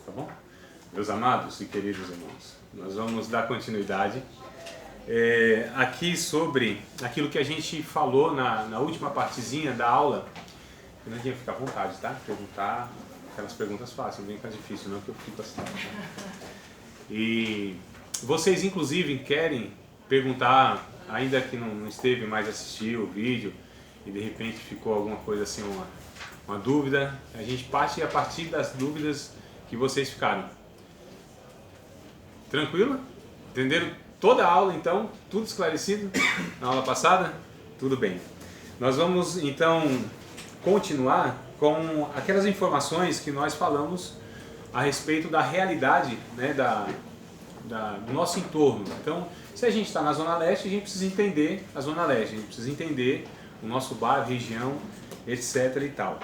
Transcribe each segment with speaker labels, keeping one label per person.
Speaker 1: tá bom? Meus amados e queridos irmãos, nós vamos dar continuidade aqui sobre aquilo que a gente falou na última partezinha da aula. Eu não tinha que ficar à vontade, tá? Perguntar aquelas perguntas fáceis, não vem ficar difícil não, que eu fico assim. E vocês inclusive querem perguntar, ainda que não esteve mais assistir o vídeo e de repente ficou alguma coisa assim, uma dúvida, a gente parte a partir das dúvidas que vocês ficaram. Tranquilo? Entenderam toda a aula então? Tudo esclarecido na aula passada? Tudo bem. Nós vamos então continuar com aquelas informações que nós falamos a respeito da realidade, né, do nosso entorno. Então, se a gente está na Zona Leste, a gente precisa entender a Zona Leste, a gente precisa entender o nosso bairro, região, etc. e tal.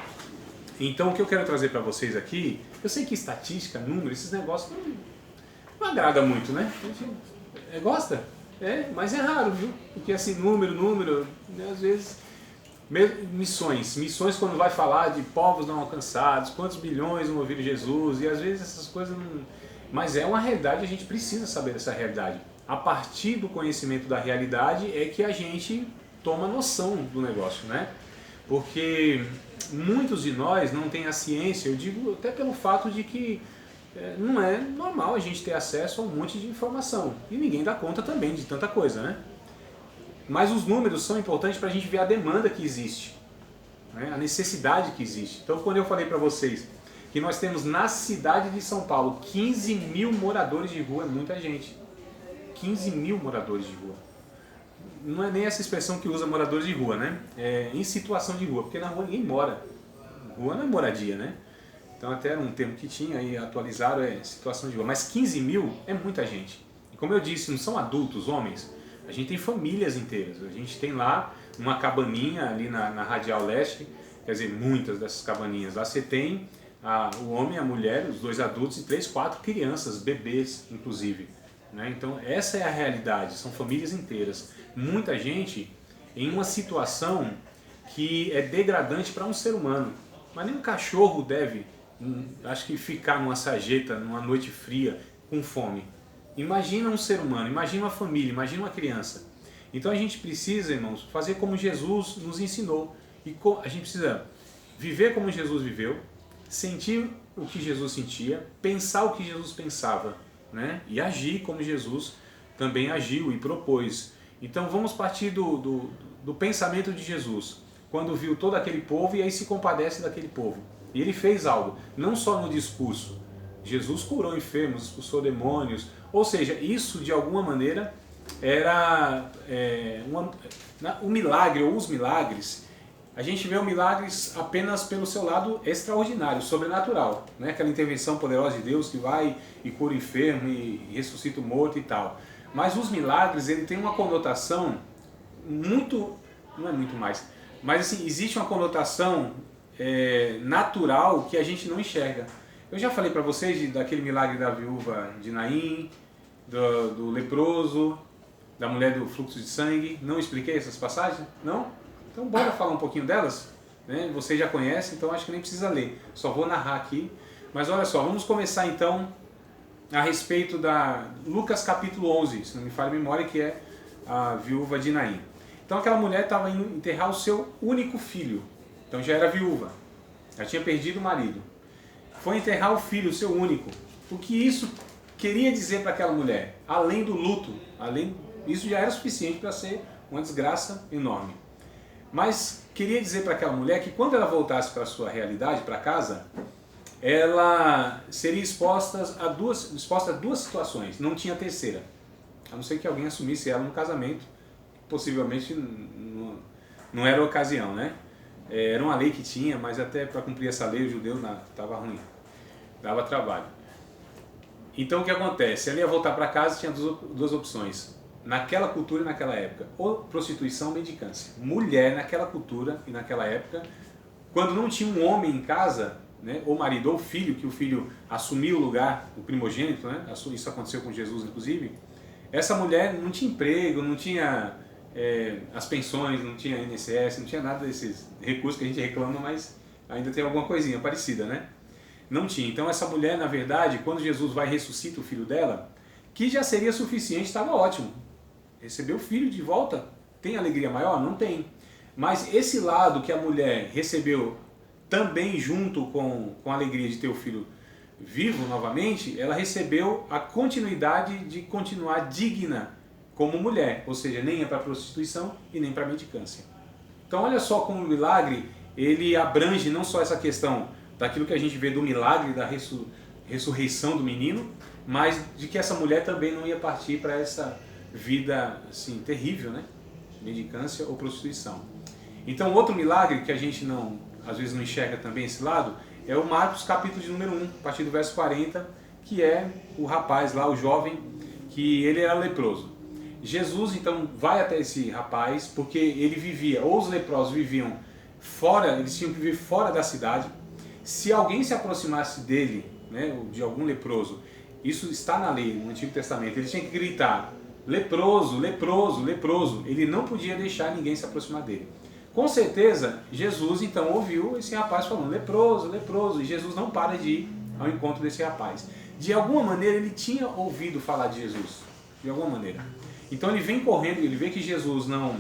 Speaker 1: Então, o que eu quero trazer para vocês aqui, eu sei que estatística, número, esses negócios não agrada muito, né? A gente gosta, mas é raro, viu? Porque assim, número, né, às vezes... Missões quando vai falar de povos não alcançados, quantos bilhões não ouviram Jesus, e às vezes essas coisas não... Mas é uma realidade, a gente precisa saber dessa realidade. A partir do conhecimento da realidade é que a gente toma noção do negócio, né? Porque muitos de nós não têm a ciência, eu digo até pelo fato de que não é normal a gente ter acesso a um monte de informação. E ninguém dá conta também de tanta coisa, né? Mas os números são importantes para a gente ver a demanda que existe, né? A necessidade que existe. Então, quando eu falei para vocês que nós temos na cidade de São Paulo 15 mil moradores de rua, é muita gente. 15 mil moradores de rua. Não é nem essa expressão que usa moradores de rua, né? É em situação de rua, porque na rua ninguém mora. Rua não é moradia, né? Então, até era um termo que tinha aí atualizado, é situação de rua. Mas 15 mil é muita gente. E como eu disse, não são adultos, homens. A gente tem famílias inteiras. A gente tem lá uma cabaninha ali na Radial Leste, quer dizer, muitas dessas cabaninhas. Lá você tem o homem, a mulher, os dois adultos e 3, 4 crianças, bebês inclusive, né? Então essa é a realidade, são famílias inteiras. Muita gente em uma situação que é degradante para um ser humano. Mas nem um cachorro deve, acho que, ficar numa sarjeta, numa noite fria, com fome. Imagina um ser humano, imagina uma família, imagina uma criança. Então a gente precisa, irmãos, fazer como Jesus nos ensinou. E a gente precisa viver como Jesus viveu, sentir o que Jesus sentia, pensar o que Jesus pensava, né? E agir como Jesus também agiu e propôs. Então vamos partir do pensamento de Jesus, quando viu todo aquele povo e aí se compadece daquele povo. E ele fez algo, não só no discurso. Jesus curou enfermos, expulsou demônios, ou seja, isso de alguma maneira era um milagre ou os milagres. A gente vê os milagres apenas pelo seu lado extraordinário, sobrenatural, né? Aquela intervenção poderosa de Deus que vai e cura o enfermo e ressuscita o morto e tal. Mas os milagres, ele tem uma conotação muito, não é muito mais, mas assim, existe uma conotação natural que a gente não enxerga. Eu já falei para vocês daquele milagre da viúva de Naim, do leproso, da mulher do fluxo de sangue. Não expliquei essas passagens? Não? Então bora falar um pouquinho delas, né? Vocês já conhecem, então acho que nem precisa ler. Só vou narrar aqui. Mas olha só, vamos começar então a respeito da Lucas capítulo 11, se não me falha a memória, que é a viúva de Naim. Então aquela mulher estava indo enterrar o seu único filho. Então já era viúva, já tinha perdido o marido. Foi enterrar o filho, o seu único. O que isso queria dizer para aquela mulher? Além do luto, isso já era suficiente para ser uma desgraça enorme. Mas queria dizer para aquela mulher que quando ela voltasse para a sua realidade, para casa, ela seria exposta a duas situações, não tinha terceira. A não ser que alguém assumisse ela no casamento, possivelmente não era a ocasião, né? Era uma lei que tinha, mas até para cumprir essa lei o judeu estava ruim, dava trabalho. Então o que acontece? Ela ia voltar para casa, tinha duas opções, naquela cultura e naquela época, ou prostituição ou mendicância. Mulher naquela cultura e naquela época, quando não tinha um homem em casa, né, ou marido ou filho, que o filho assumiu o lugar, o primogênito, né, isso aconteceu com Jesus inclusive, essa mulher não tinha emprego, não tinha as pensões, não tinha INSS, não tinha nada desses recursos que a gente reclama, mas ainda tem alguma coisinha parecida, né? Não tinha. Então essa mulher, na verdade, quando Jesus vai e ressuscita o filho dela, que já seria suficiente, estava ótimo. Recebeu o filho de volta, tem alegria maior? Não tem. Mas esse lado que a mulher recebeu também junto com a alegria de ter o filho vivo novamente, ela recebeu a continuidade de continuar digna como mulher, ou seja, nem é para prostituição e nem para mendicância. Então olha só como o milagre, ele abrange não só essa questão daquilo que a gente vê do milagre da ressurreição do menino, mas de que essa mulher também não ia partir para essa vida assim, terrível, né? Mendicância ou prostituição. Então outro milagre que a gente às vezes não enxerga também esse lado, é o Marcos capítulo de número 1, a partir do verso 40, que é o rapaz lá, o jovem, que ele era leproso. Jesus então vai até esse rapaz, porque ele vivia, ou os leprosos viviam fora, eles tinham que viver fora da cidade. Se alguém se aproximasse dele, né, de algum leproso, isso está na lei, no Antigo Testamento, ele tinha que gritar, leproso, leproso, leproso. Ele não podia deixar ninguém se aproximar dele. Com certeza, Jesus então ouviu esse rapaz falando, leproso, leproso, e Jesus não para de ir ao encontro desse rapaz. De alguma maneira ele tinha ouvido falar de Jesus, de alguma maneira. Então ele vem correndo, ele vê que Jesus não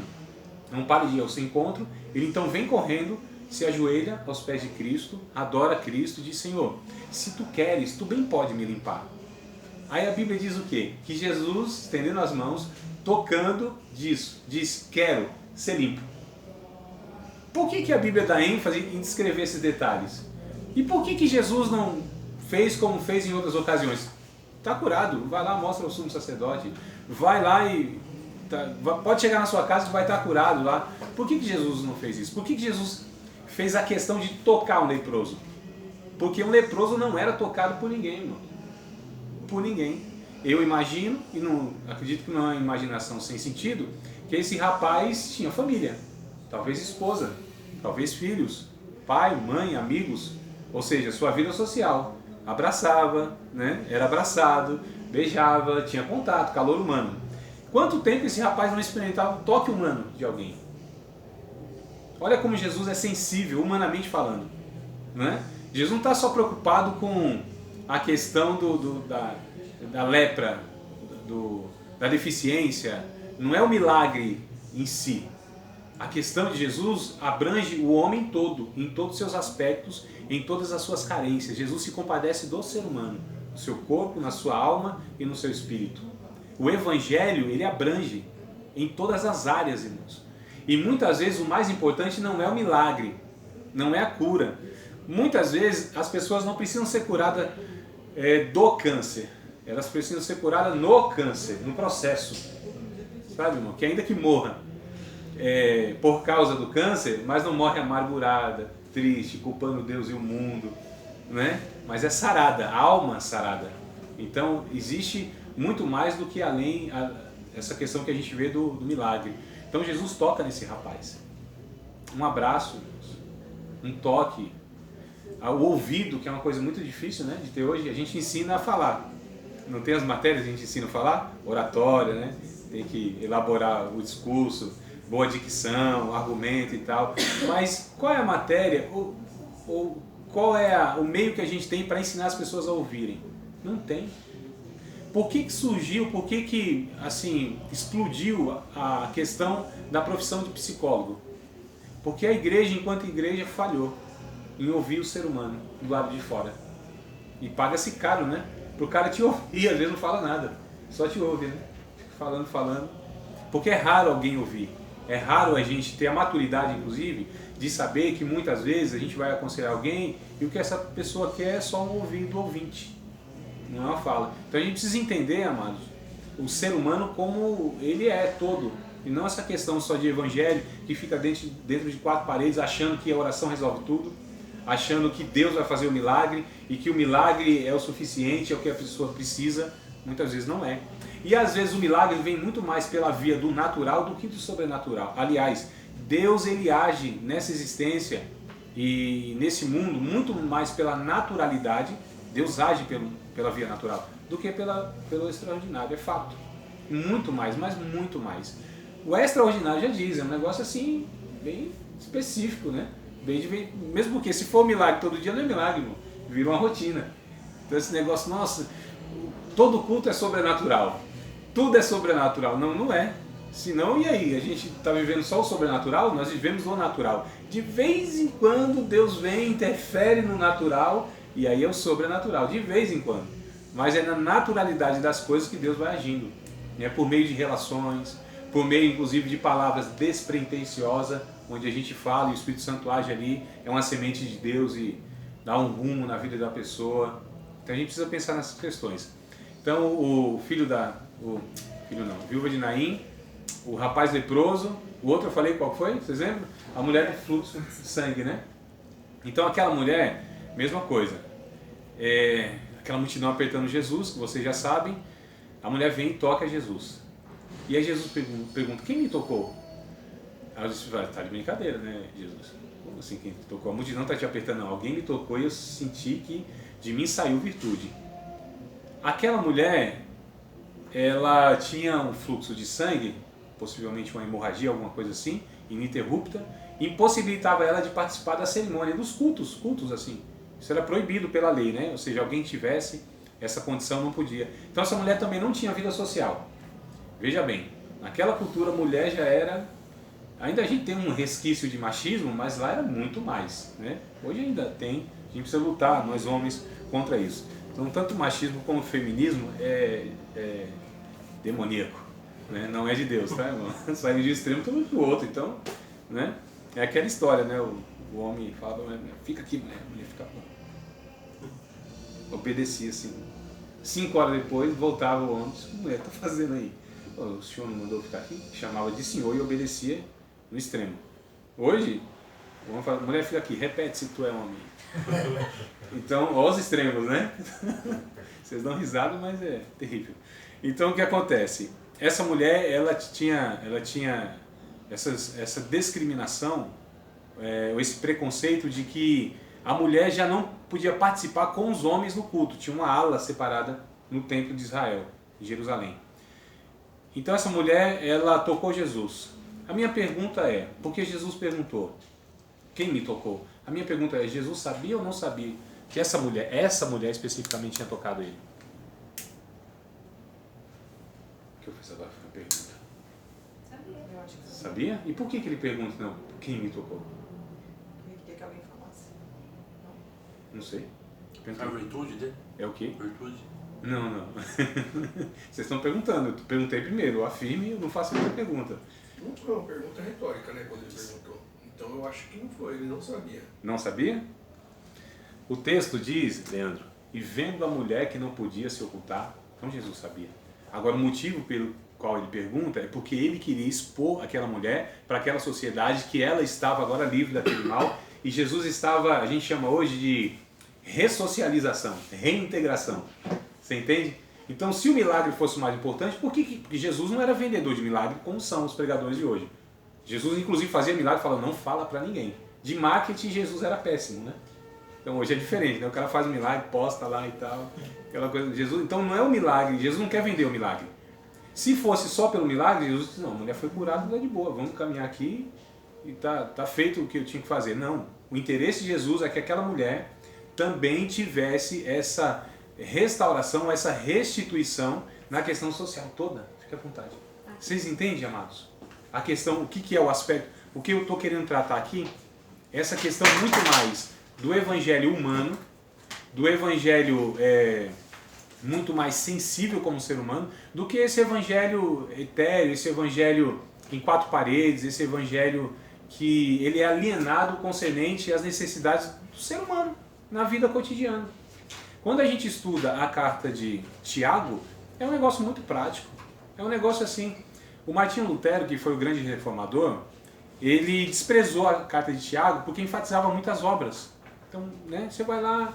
Speaker 1: para de ir ao seu encontro, ele então vem correndo, se ajoelha aos pés de Cristo, adora Cristo e diz, Senhor, se tu queres, tu bem pode me limpar. Aí a Bíblia diz o quê? Que Jesus, estendendo as mãos, tocando, diz, quero ser limpo. Por que a Bíblia dá ênfase em descrever esses detalhes? E por que Jesus não fez como fez em outras ocasiões? Está curado, vai lá, mostra ao sumo sacerdote, vai lá e pode chegar na sua casa que vai estar curado lá. Por que Jesus não fez isso? Por que Jesus fez a questão de tocar um leproso? Porque um leproso não era tocado por ninguém, irmão. Por ninguém. Eu imagino, e não acredito que não é uma imaginação sem sentido, que esse rapaz tinha família. Talvez esposa, talvez filhos, pai, mãe, amigos, ou seja, sua vida social. Abraçava, né? Era abraçado, beijava, tinha contato, calor humano. Quanto tempo esse rapaz não experimentava o toque humano de alguém? Olha como Jesus é sensível, humanamente falando. Né? Jesus não está só preocupado com a questão da lepra, da deficiência, não é o milagre em si. A questão de Jesus abrange o homem todo, em todos os seus aspectos, em todas as suas carências. Jesus se compadece do ser humano, no seu corpo, na sua alma e no seu espírito. O Evangelho, ele abrange em todas as áreas, irmãos. E muitas vezes o mais importante não é o milagre, não é a cura. Muitas vezes as pessoas não precisam ser curadas do câncer, elas precisam ser curadas no câncer, no processo. Sabe, irmão? Que ainda que morra por causa do câncer, mas não morre amargurada, triste, culpando Deus e o mundo, né? Mas é sarada, a alma sarada. Então existe muito mais do que além essa questão que a gente vê do milagre. Então Jesus toca nesse rapaz. Um abraço, um toque, o ouvido, que é uma coisa muito difícil, né, de ter hoje, a gente ensina a falar. Não tem as matérias que a gente ensina a falar? Oratória, né? Tem que elaborar o discurso, boa dicção, argumento e tal. Mas qual é a matéria ou qual é o meio que a gente tem para ensinar as pessoas a ouvirem? Não tem. Por que surgiu, por que assim, explodiu a questão da profissão de psicólogo? Porque a igreja, enquanto igreja, falhou em ouvir o ser humano do lado de fora. E paga-se caro, né? Para o cara te ouvir, às vezes não fala nada, só te ouve, né? Falando. Porque é raro alguém ouvir. É raro a gente ter a maturidade, inclusive, de saber que muitas vezes a gente vai aconselhar alguém e o que essa pessoa quer é só um ouvido ouvinte. Não é uma fala. Então a gente precisa entender, amados, o ser humano como ele é todo. E não essa questão só de evangelho que fica dentro de quatro paredes achando que a oração resolve tudo, achando que Deus vai fazer o milagre e que o milagre é o suficiente, é o que a pessoa precisa. Muitas vezes não é. E às vezes o milagre vem muito mais pela via do natural do que do sobrenatural. Aliás, Deus ele age nessa existência e nesse mundo muito mais pela naturalidade. Deus age pela via natural do que pelo extraordinário, é fato. Muito mais, mas muito mais. O extraordinário já diz, é um negócio assim, bem específico, né? Mesmo porque se for milagre todo dia não é milagre, irmão. Virou uma rotina. Então esse negócio, nossa, todo culto é sobrenatural. Tudo é sobrenatural. Não, não é. Senão, e aí? A gente está vivendo só o sobrenatural? Nós vivemos o natural. De vez em quando Deus vem, interfere no natural, e aí é o sobrenatural. De vez em quando. Mas é na naturalidade das coisas que Deus vai agindo. Né? Por meio de relações, por meio inclusive de palavras despretensiosas, onde a gente fala e o Espírito Santo age ali, é uma semente de Deus e dá um rumo na vida da pessoa. Então a gente precisa pensar nessas questões. Então o filho viúva de Naim, o rapaz leproso, o outro eu falei qual foi? Vocês lembram? A mulher do fluxo de sangue, né? Então aquela mulher, mesma coisa. Aquela multidão apertando Jesus, que vocês já sabem, a mulher vem e toca Jesus. E aí Jesus pergunta, quem me tocou? Ela disse, tá de brincadeira, né, Jesus? Como assim quem te tocou? A multidão está te apertando, não. Alguém me tocou e eu senti que de mim saiu virtude. Aquela mulher, ela tinha um fluxo de sangue, possivelmente uma hemorragia, alguma coisa assim, ininterrupta, impossibilitava ela de participar da cerimônia, dos cultos assim. Isso era proibido pela lei, né? Ou seja, alguém tivesse essa condição não podia. Então essa mulher também não tinha vida social. Veja bem, naquela cultura a mulher já era... Ainda a gente tem um resquício de machismo, mas lá era muito mais, né? Hoje ainda tem, a gente precisa lutar, nós homens, contra isso. Então tanto o machismo como o feminismo é demoníaco, né? Não é de Deus, tá, irmão? Sai de um extremo todo pro outro, então, né? É aquela história, né? O homem fala, fica aqui, mulher, a mulher fica... Obedecia assim. 5 horas depois, voltava o homem, o que a mulher está fazendo aí? O senhor não mandou ficar aqui? Chamava de senhor e obedecia no extremo. Hoje, o homem fala, mulher, fica aqui, repete se tu é homem. Então, olha os extremos, né? Vocês dão risada, mas é terrível. Então, o que acontece? Essa mulher, ela tinha essa discriminação, esse preconceito de que a mulher já não podia participar com os homens no culto. Tinha uma ala separada no templo de Israel, em Jerusalém. Então essa mulher, ela tocou Jesus. A minha pergunta é, por que Jesus perguntou? Quem me tocou? A minha pergunta é, Jesus sabia ou não sabia que essa mulher especificamente tinha tocado ele? O que eu fiz agora? Foi a pergunta.
Speaker 2: Sabia, eu acho que
Speaker 1: Sabia? E por que ele pergunta, não, quem me tocou?
Speaker 2: Eu queria que alguém falasse.
Speaker 1: Não sei.
Speaker 3: A virtude dele?
Speaker 1: É o quê?
Speaker 3: Virtude.
Speaker 1: Não. Vocês estão perguntando, eu perguntei primeiro, eu afirme e eu não faço outra pergunta.
Speaker 4: Não foi uma pergunta retórica, né, quando ele perguntou. Então eu acho que não foi, ele não sabia.
Speaker 1: Não sabia? O texto diz, Leandro, e vendo a mulher que não podia se ocultar, então Jesus sabia. Agora o motivo pelo qual ele pergunta é porque ele queria expor aquela mulher para aquela sociedade que ela estava agora livre daquele mal e Jesus estava, a gente chama hoje de ressocialização, reintegração. Você entende? Então, se o milagre fosse o mais importante, porque Jesus não era vendedor de milagre como são os pregadores de hoje. Jesus, inclusive, fazia milagre e falava, não fala para ninguém. De marketing, Jesus era péssimo, né? Então, hoje é diferente, né? O cara faz um milagre, posta lá e tal. Aquela coisa. Jesus, então, não é o milagre. Jesus não quer vender o milagre. Se fosse só pelo milagre, Jesus disse, não, a mulher foi curada, é de boa, vamos caminhar aqui e tá feito o que eu tinha que fazer. Não. O interesse de Jesus é que aquela mulher também tivesse essa restauração, essa restituição na questão social toda. Fique à vontade. Vocês entendem, amados? A questão, o que é o aspecto, o que eu estou querendo tratar aqui, essa questão muito mais do evangelho humano, do evangelho muito mais sensível como ser humano, do que esse evangelho etéreo, esse evangelho em 4 paredes, esse evangelho que ele é alienado concernente às necessidades do ser humano na vida cotidiana. Quando a gente estuda a carta de Tiago, é um negócio muito prático. É um negócio assim. O Martinho Lutero, que foi o grande reformador, ele desprezou a carta de Tiago porque enfatizava muitas obras. Então, né, você vai lá,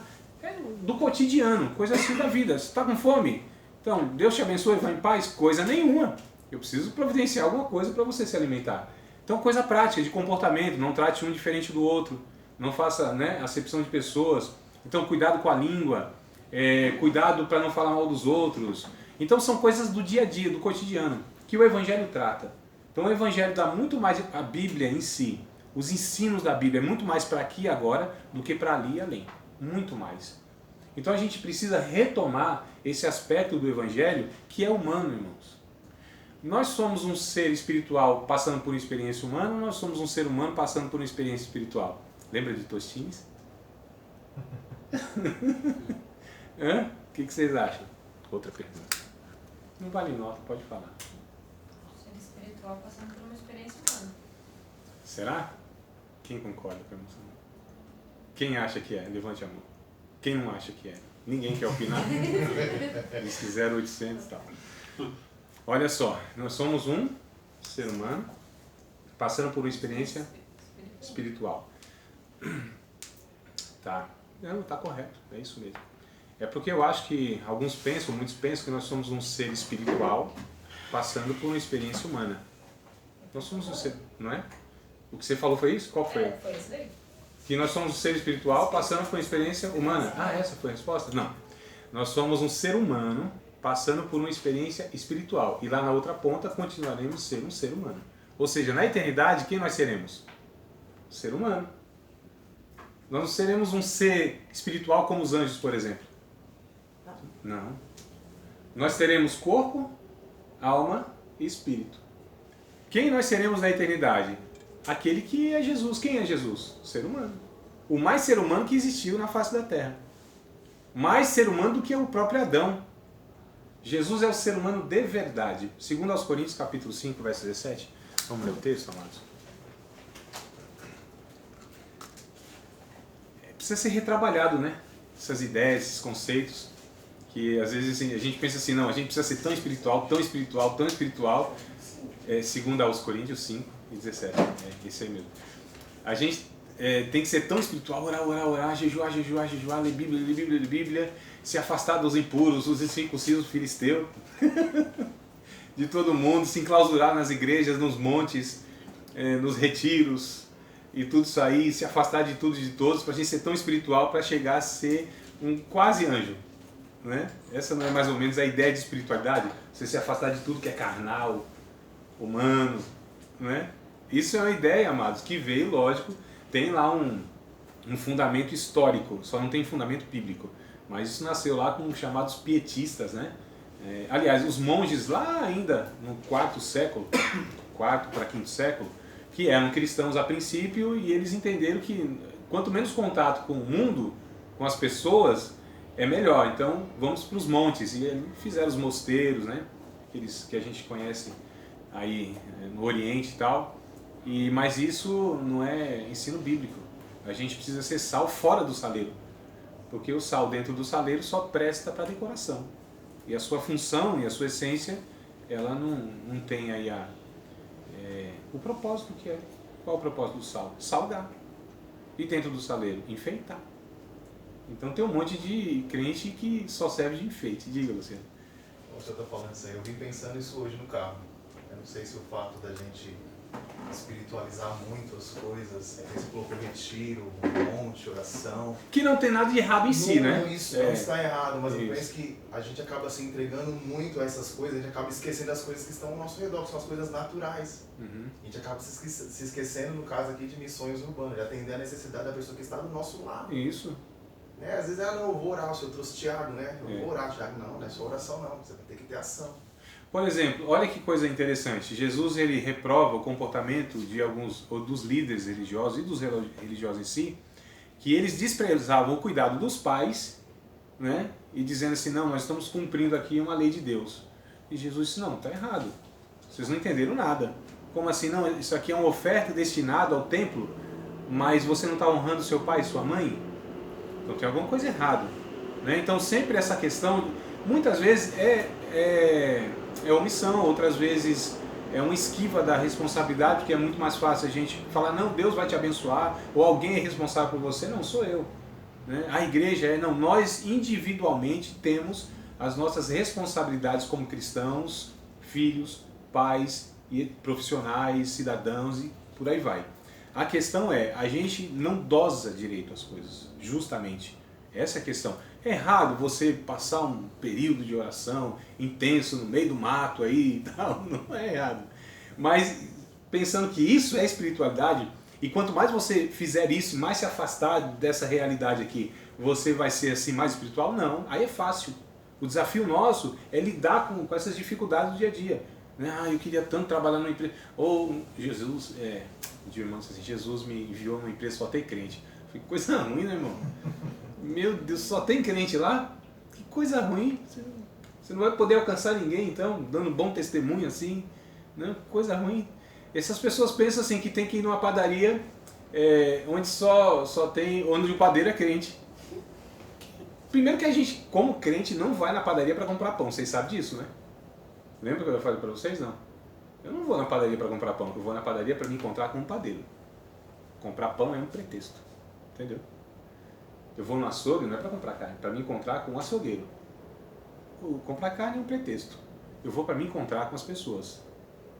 Speaker 1: do cotidiano, coisa assim da vida. Você está com fome? Então, Deus te abençoe, vai em paz? Coisa nenhuma. Eu preciso providenciar alguma coisa para você se alimentar. Então, coisa prática, de comportamento, não trate um diferente do outro. Não faça, né, acepção de pessoas. Então, cuidado com a língua, cuidado para não falar mal dos outros. Então, são coisas do dia a dia, do cotidiano, que o Evangelho trata. Então, o Evangelho dá muito mais, a Bíblia em si, os ensinos da Bíblia, é muito mais para aqui e agora do que para ali e além. Muito mais. Então a gente precisa retomar esse aspecto do Evangelho que é humano, irmãos. Nós somos um ser espiritual passando por uma experiência humana, ou nós somos um ser humano passando por uma experiência espiritual? Lembra de Tostines? Hã? O que vocês acham? Outra pergunta. Não vale nota, pode falar.
Speaker 5: Ser espiritual passando por uma experiência humana.
Speaker 1: Será? Quem concorda com a emoção? Quem acha que é? Levante a mão. Quem não acha que é? Ninguém quer opinar? Eles fizeram 800 e tal. Olha só, nós somos um ser humano passando por uma experiência espiritual. Tá. Não, tá correto, é isso mesmo. É porque eu acho que muitos pensam que nós somos um ser espiritual passando por uma experiência humana. Nós somos um ser, não é? O que você falou foi isso? Qual foi?
Speaker 5: Foi isso daí.
Speaker 1: Que nós somos um ser espiritual passando por uma experiência humana. Ah, essa foi a resposta? Não. Nós somos um ser humano passando por uma experiência espiritual. E lá na outra ponta continuaremos ser um ser humano. Ou seja, na eternidade, quem nós seremos? Um ser humano. Nós não seremos um ser espiritual como os anjos, por exemplo. Não. Nós teremos corpo, alma e espírito. Quem nós seremos na eternidade? Aquele que é Jesus. Quem é Jesus? O ser humano. O mais ser humano que existiu na face da terra. Mais ser humano do que o próprio Adão. Jesus é o ser humano de verdade. Segundo aos Coríntios, capítulo 5, verso 17. Vamos ler o texto, amados? Precisa ser retrabalhado, né? Essas ideias, esses conceitos. Que às vezes assim, a gente pensa assim, não, a gente precisa ser tão espiritual, tão espiritual, tão espiritual. Segundo aos Coríntios 5 e 17. É isso aí mesmo. A gente tem que ser tão espiritual, orar, jejuar, ler Bíblia, se afastar dos impuros, dos incircuncisos filisteus, de todo mundo, se enclausurar nas igrejas, nos montes, nos retiros e tudo isso aí, se afastar de tudo e de todos, para a gente ser tão espiritual para chegar a ser um quase anjo. Né? Essa não é mais ou menos a ideia de espiritualidade? Você se afastar de tudo que é carnal, humano, né? Isso é uma ideia, amados, que veio, lógico, tem lá um fundamento histórico, só não tem fundamento bíblico, mas isso nasceu lá com os chamados pietistas, né? Aliás, os monges lá ainda no quarto para quinto século, que eram cristãos a princípio, e eles entenderam que quanto menos contato com o mundo, com as pessoas, é melhor. Então vamos para os montes, e fizeram os mosteiros, né? Aqueles que a gente conhece aí no Oriente e tal, mas isso não é ensino bíblico. A gente precisa ser sal fora do saleiro, porque o sal dentro do saleiro só presta para decoração, e a sua função e a sua essência, ela não tem aí o propósito que é. Qual é o propósito do sal? Salgar. E dentro do saleiro? Enfeitar. Então tem um monte de crente que só serve de enfeite. Diga, Luciano.
Speaker 6: Você está falando isso aí, eu vim pensando isso hoje no carro. Eu não sei se o fato da gente espiritualizar muito as coisas, você colocou retiro, monte, oração.
Speaker 1: Que não tem nada de errado em si, né?
Speaker 6: Isso não está errado, mas eu penso que a gente acaba se entregando muito a essas coisas, a gente acaba esquecendo as coisas que estão ao nosso redor, que são as coisas naturais.
Speaker 1: Uhum.
Speaker 6: A gente acaba se esquecendo, no caso aqui, de missões urbanas, de atender a necessidade da pessoa que está do nosso lado.
Speaker 1: Isso.
Speaker 6: Às vezes, não, eu vou orar, eu trouxe Tiago, né? Eu vou orar, Tiago. Não é só oração não, você vai ter que ter ação.
Speaker 1: Por exemplo, olha que coisa interessante. Jesus, ele reprova o comportamento de alguns ou dos líderes religiosos e dos religiosos em si, que eles desprezavam o cuidado dos pais, né? E dizendo assim, não, nós estamos cumprindo aqui uma lei de Deus. E Jesus disse, não, está errado. Vocês não entenderam nada. Como assim? Não, isso aqui é uma oferta destinada ao templo, mas você não está honrando seu pai e sua mãe? Então tem alguma coisa errada, né? Então sempre essa questão, muitas vezes é omissão, outras vezes é uma esquiva da responsabilidade, porque é muito mais fácil a gente falar, não, Deus vai te abençoar, ou alguém é responsável por você. Não, sou eu, né? A igreja não, nós individualmente temos as nossas responsabilidades como cristãos, filhos, pais, e profissionais, cidadãos e por aí vai. A questão a gente não dosa direito as coisas, justamente. Essa é a questão. É errado você passar um período de oração intenso no meio do mato aí e tal, não é errado. Mas pensando que isso é espiritualidade, e quanto mais você fizer isso, mais se afastar dessa realidade aqui, você vai ser assim mais espiritual? Não, aí é fácil. O desafio nosso é lidar com essas dificuldades do dia a dia. Né? Ah, eu queria tanto trabalhar numa empresa. Ou Jesus, de irmãos assim, Jesus me enviou numa empresa só tem crente. Que coisa ruim, né, irmão? Meu Deus, só tem crente lá? Que coisa ruim. Você não vai poder alcançar ninguém, então, dando bom testemunho assim. Né? Coisa ruim. Essas pessoas pensam assim que tem que ir numa padaria onde só tem, onde o padeiro é crente. Primeiro que a gente, como crente, não vai na padaria para comprar pão. Vocês sabem disso, né? Lembra que eu falei para vocês? Não. Eu não vou na padaria para comprar pão. Eu vou na padaria para me encontrar com um padeiro. Comprar pão é um pretexto. Entendeu? Eu vou no açougue não é para comprar carne, é para me encontrar com um açougueiro. Comprar carne é um pretexto. Eu vou para me encontrar com as pessoas.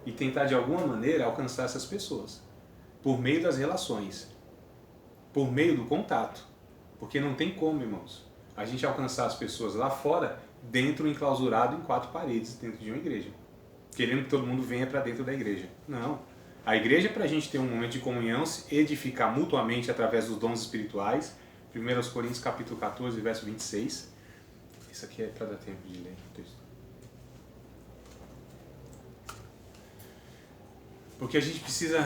Speaker 1: E tentar de alguma maneira alcançar essas pessoas. Por meio das relações. Por meio do contato. Porque não tem como, irmãos, a gente alcançar as pessoas lá fora, dentro, enclausurado em 4 paredes, dentro de uma igreja. Querendo que todo mundo venha para dentro da igreja. Não. A igreja é para a gente ter um momento de comunhão, se edificar mutuamente através dos dons espirituais. 1 Coríntios capítulo 14, verso 26. Isso aqui é para dar tempo de ler o texto. Porque a gente precisa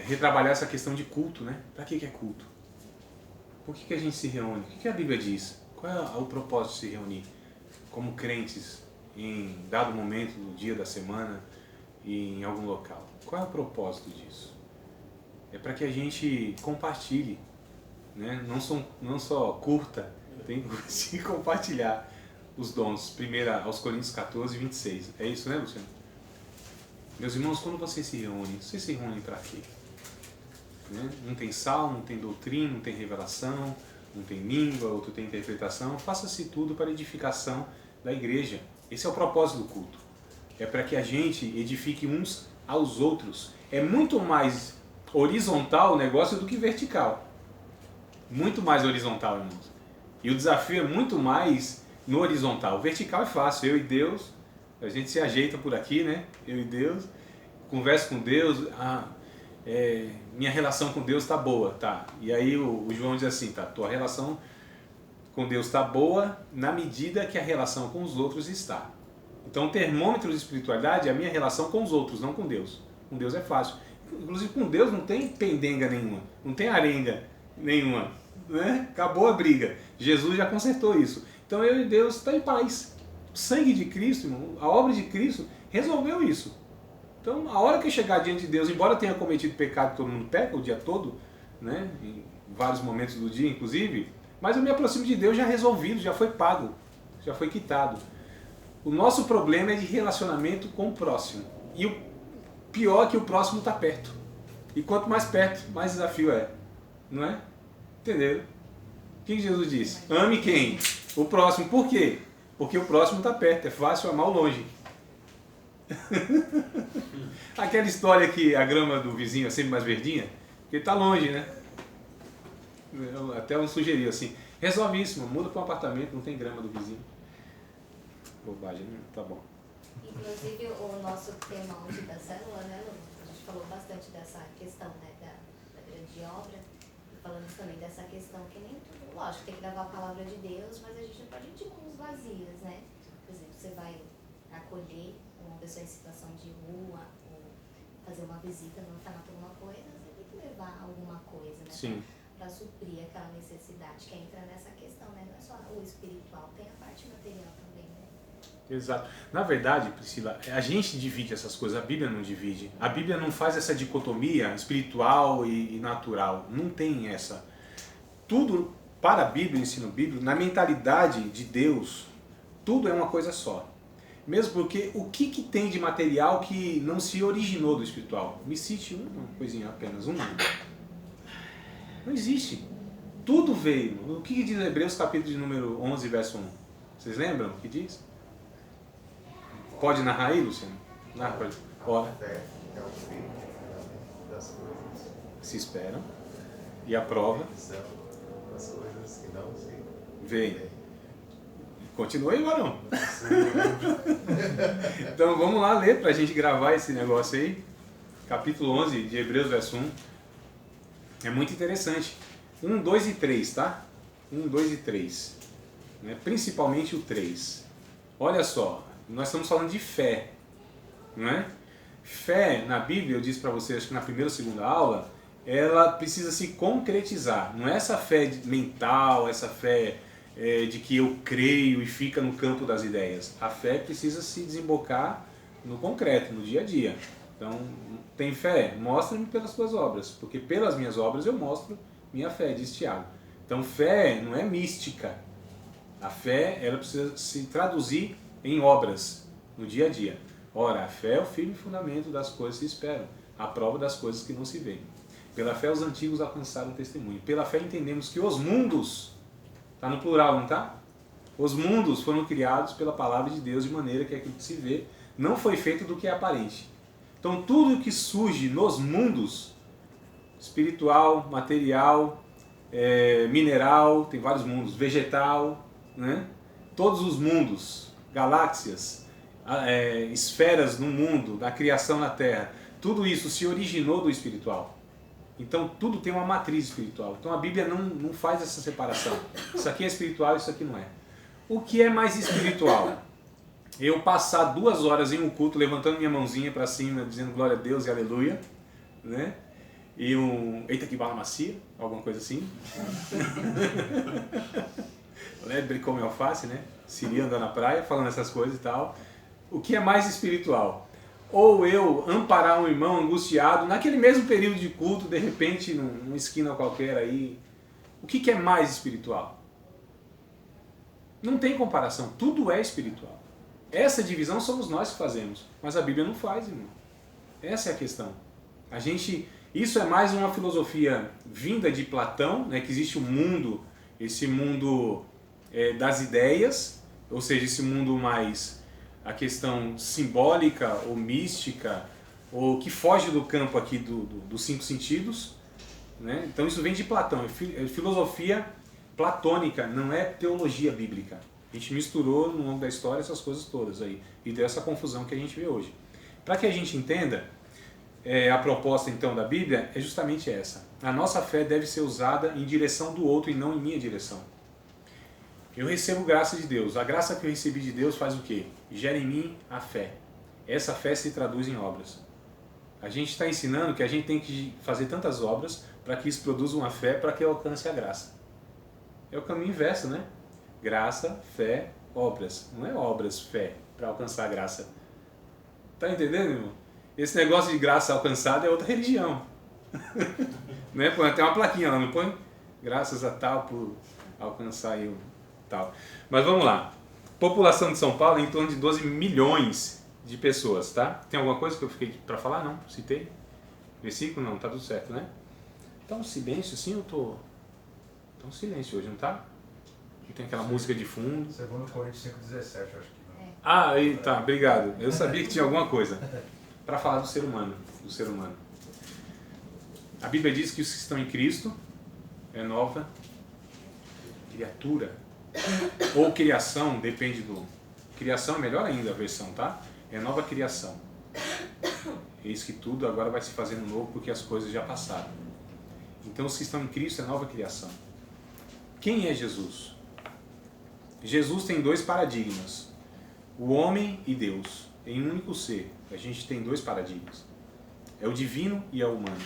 Speaker 1: retrabalhar essa questão de culto, né? Para que é culto? Por que a gente se reúne? O que a Bíblia diz? Qual é o propósito de se reunir? Como crentes, em dado momento do dia da semana e em algum local. Qual é o propósito disso? É para que a gente compartilhe, né? Não só curta, tem que compartilhar os dons. 1 aos Coríntios 14, 26. É isso, né, Luciano? Meus irmãos, quando vocês se reúnem para quê? Né? Um tem salmo, um tem doutrina, um tem revelação, um tem língua, outro tem interpretação. Faça-se tudo para a edificação da igreja. Esse é o propósito do culto. É para que a gente edifique uns aos outros. É muito mais horizontal o negócio do que vertical. Muito mais horizontal, irmãos. E o desafio é muito mais no horizontal. O vertical é fácil. Eu e Deus, a gente se ajeita por aqui, né? Eu e Deus, converso com Deus. Minha relação com Deus está boa, tá? E aí o João diz assim, tá? Tua relação com Deus está boa na medida que a relação com os outros está. Então o termômetro de espiritualidade é a minha relação com os outros, não com Deus. Com Deus é fácil. Inclusive com Deus não tem pendenga nenhuma, não tem arenga nenhuma, né? Acabou a briga. Jesus já consertou isso. Então eu e Deus está em paz. O sangue de Cristo, irmão, a obra de Cristo resolveu isso. Então, a hora que eu chegar diante de Deus, embora eu tenha cometido pecado, todo mundo peca o dia todo, né? Em vários momentos do dia, inclusive, mas eu me aproximo de Deus já resolvido, já foi pago, já foi quitado. O nosso problema é de relacionamento com o próximo. E o pior é que o próximo está perto. E quanto mais perto, mais desafio é. Não é? Entenderam? O que Jesus disse? Ame quem? O próximo. Por quê? Porque o próximo está perto. É fácil amar o longe. Aquela história que a grama do vizinho é sempre mais verdinha, porque ele está longe, né? Até eu sugeri assim, resolve isso, mano, muda para um apartamento, não tem grama do vizinho. Bobagem, né? Tá bom.
Speaker 7: Inclusive o nosso tema hoje da célula, né, Lu? A gente falou bastante dessa questão, né, da grande obra, e falando também dessa questão que nem tudo, lógico, tem que levar a palavra de Deus, mas a gente não pode ir de mãos vazias, né? Por exemplo, você vai acolher uma pessoa em situação de rua, ou fazer uma visita no orfanato, alguma coisa, você tem que levar alguma coisa, né?
Speaker 1: Sim.
Speaker 7: Para suprir aquela necessidade que entra nessa questão, né? Não é só o espiritual, tem a parte material também, né?
Speaker 1: Exato. Na verdade, Priscila, a gente divide essas coisas, a Bíblia não divide. A Bíblia não faz essa dicotomia espiritual e natural. Não tem essa. Tudo, para a Bíblia, o ensino bíblico, na mentalidade de Deus, tudo é uma coisa só. Mesmo porque o que tem de material que não se originou do espiritual? Me cite uma coisinha apenas, uma. Não existe. Tudo veio. O que diz Hebreus capítulo de número 11, verso 1? Vocês lembram o que diz? Pode narrar aí, Luciano? Narra pra gente. Ora.
Speaker 6: É o fim das coisas.
Speaker 1: Se esperam. E a prova.
Speaker 6: São das coisas que não se
Speaker 1: Vem. Continua aí, varão. Então vamos lá ler para a gente gravar esse negócio aí. Capítulo 11 de Hebreus, verso 1. É muito interessante. 1, 2 e 3, tá? 1, 2 e 3. Né? Principalmente o 3. Olha só, nós estamos falando de fé. Não é? Fé, na Bíblia, eu disse para vocês, acho que na primeira ou segunda aula, ela precisa se concretizar. Não é essa fé mental, essa fé de que eu creio e fica no campo das ideias. A fé precisa se desembocar no concreto, no dia a dia. Então, tem fé? Mostra-me pelas tuas obras, porque pelas minhas obras eu mostro minha fé, diz Tiago. Então, fé não é mística. A fé, ela precisa se traduzir em obras, no dia a dia. Ora, a fé é o firme fundamento das coisas que se esperam, a prova das coisas que não se veem. Pela fé os antigos alcançaram o testemunho. Pela fé entendemos que os mundos, está no plural, não está? Os mundos foram criados pela palavra de Deus de maneira que aquilo que se vê não foi feito do que é aparente. Então tudo que surge nos mundos, espiritual, material, mineral, tem vários mundos, vegetal, né? Todos os mundos, galáxias, esferas no mundo, da criação na Terra, tudo isso se originou do espiritual. Então tudo tem uma matriz espiritual. Então a Bíblia não faz essa separação. Isso aqui é espiritual, isso aqui não é. O que é mais espiritual? Eu passar 2 horas em um culto levantando minha mãozinha para cima, dizendo glória a Deus e aleluia, né? E eita que bala macia, alguma coisa assim. Lebre come alface, né? Siri andando na praia, falando essas coisas e tal. O que é mais espiritual? Ou eu amparar um irmão angustiado naquele mesmo período de culto, de repente numa esquina qualquer aí. O que é mais espiritual? Não tem comparação, tudo é espiritual. Essa divisão somos nós que fazemos, mas a Bíblia não faz, irmão. Essa é a questão. Isso é mais uma filosofia vinda de Platão, né, que existe um mundo, esse mundo das ideias, ou seja, esse mundo mais a questão simbólica ou mística, ou que foge do campo aqui dos 5 sentidos, né? Então isso vem de Platão, é filosofia platônica, não é teologia bíblica. A gente misturou no longo da história essas coisas todas aí, e deu essa confusão que a gente vê hoje. Para que a gente entenda, a proposta então da Bíblia é justamente essa. A nossa fé deve ser usada em direção do outro e não em minha direção. Eu recebo graça de Deus. A graça que eu recebi de Deus faz o quê? Gera em mim a fé. Essa fé se traduz em obras. A gente está ensinando que a gente tem que fazer tantas obras para que isso produza uma fé para que eu alcance a graça. É o caminho inverso, né? Graça, fé, obras. Não é obras, fé, para alcançar a graça. Tá entendendo, irmão? Esse negócio de graça alcançada é outra religião. Né? Põe até uma plaquinha lá, não põe? Graças a tal por alcançar aí o tal. Mas vamos lá. População de São Paulo é em torno de 12 milhões de pessoas, tá? Tem alguma coisa que eu fiquei para falar? Não? Citei? Versículo? Não, tá tudo certo, né? Tá um silêncio assim, eu tô... Tá um silêncio hoje, não tá? Não tem aquela música de fundo.
Speaker 8: 2 Coríntios 5,17, acho que não.
Speaker 1: Ah, aí tá, obrigado. Eu sabia que tinha alguma coisa para falar do ser humano, A Bíblia diz que os que estão em Cristo é nova criatura. Ou criação, depende do... Criação é melhor ainda a versão, tá? É nova criação. Eis que tudo agora vai se fazendo novo porque as coisas já passaram. Então os que estão em Cristo é nova criação. Quem é Jesus? Jesus tem 2 paradigmas. O homem e Deus. Em um único ser. A gente tem 2 paradigmas. É o divino e é o humano.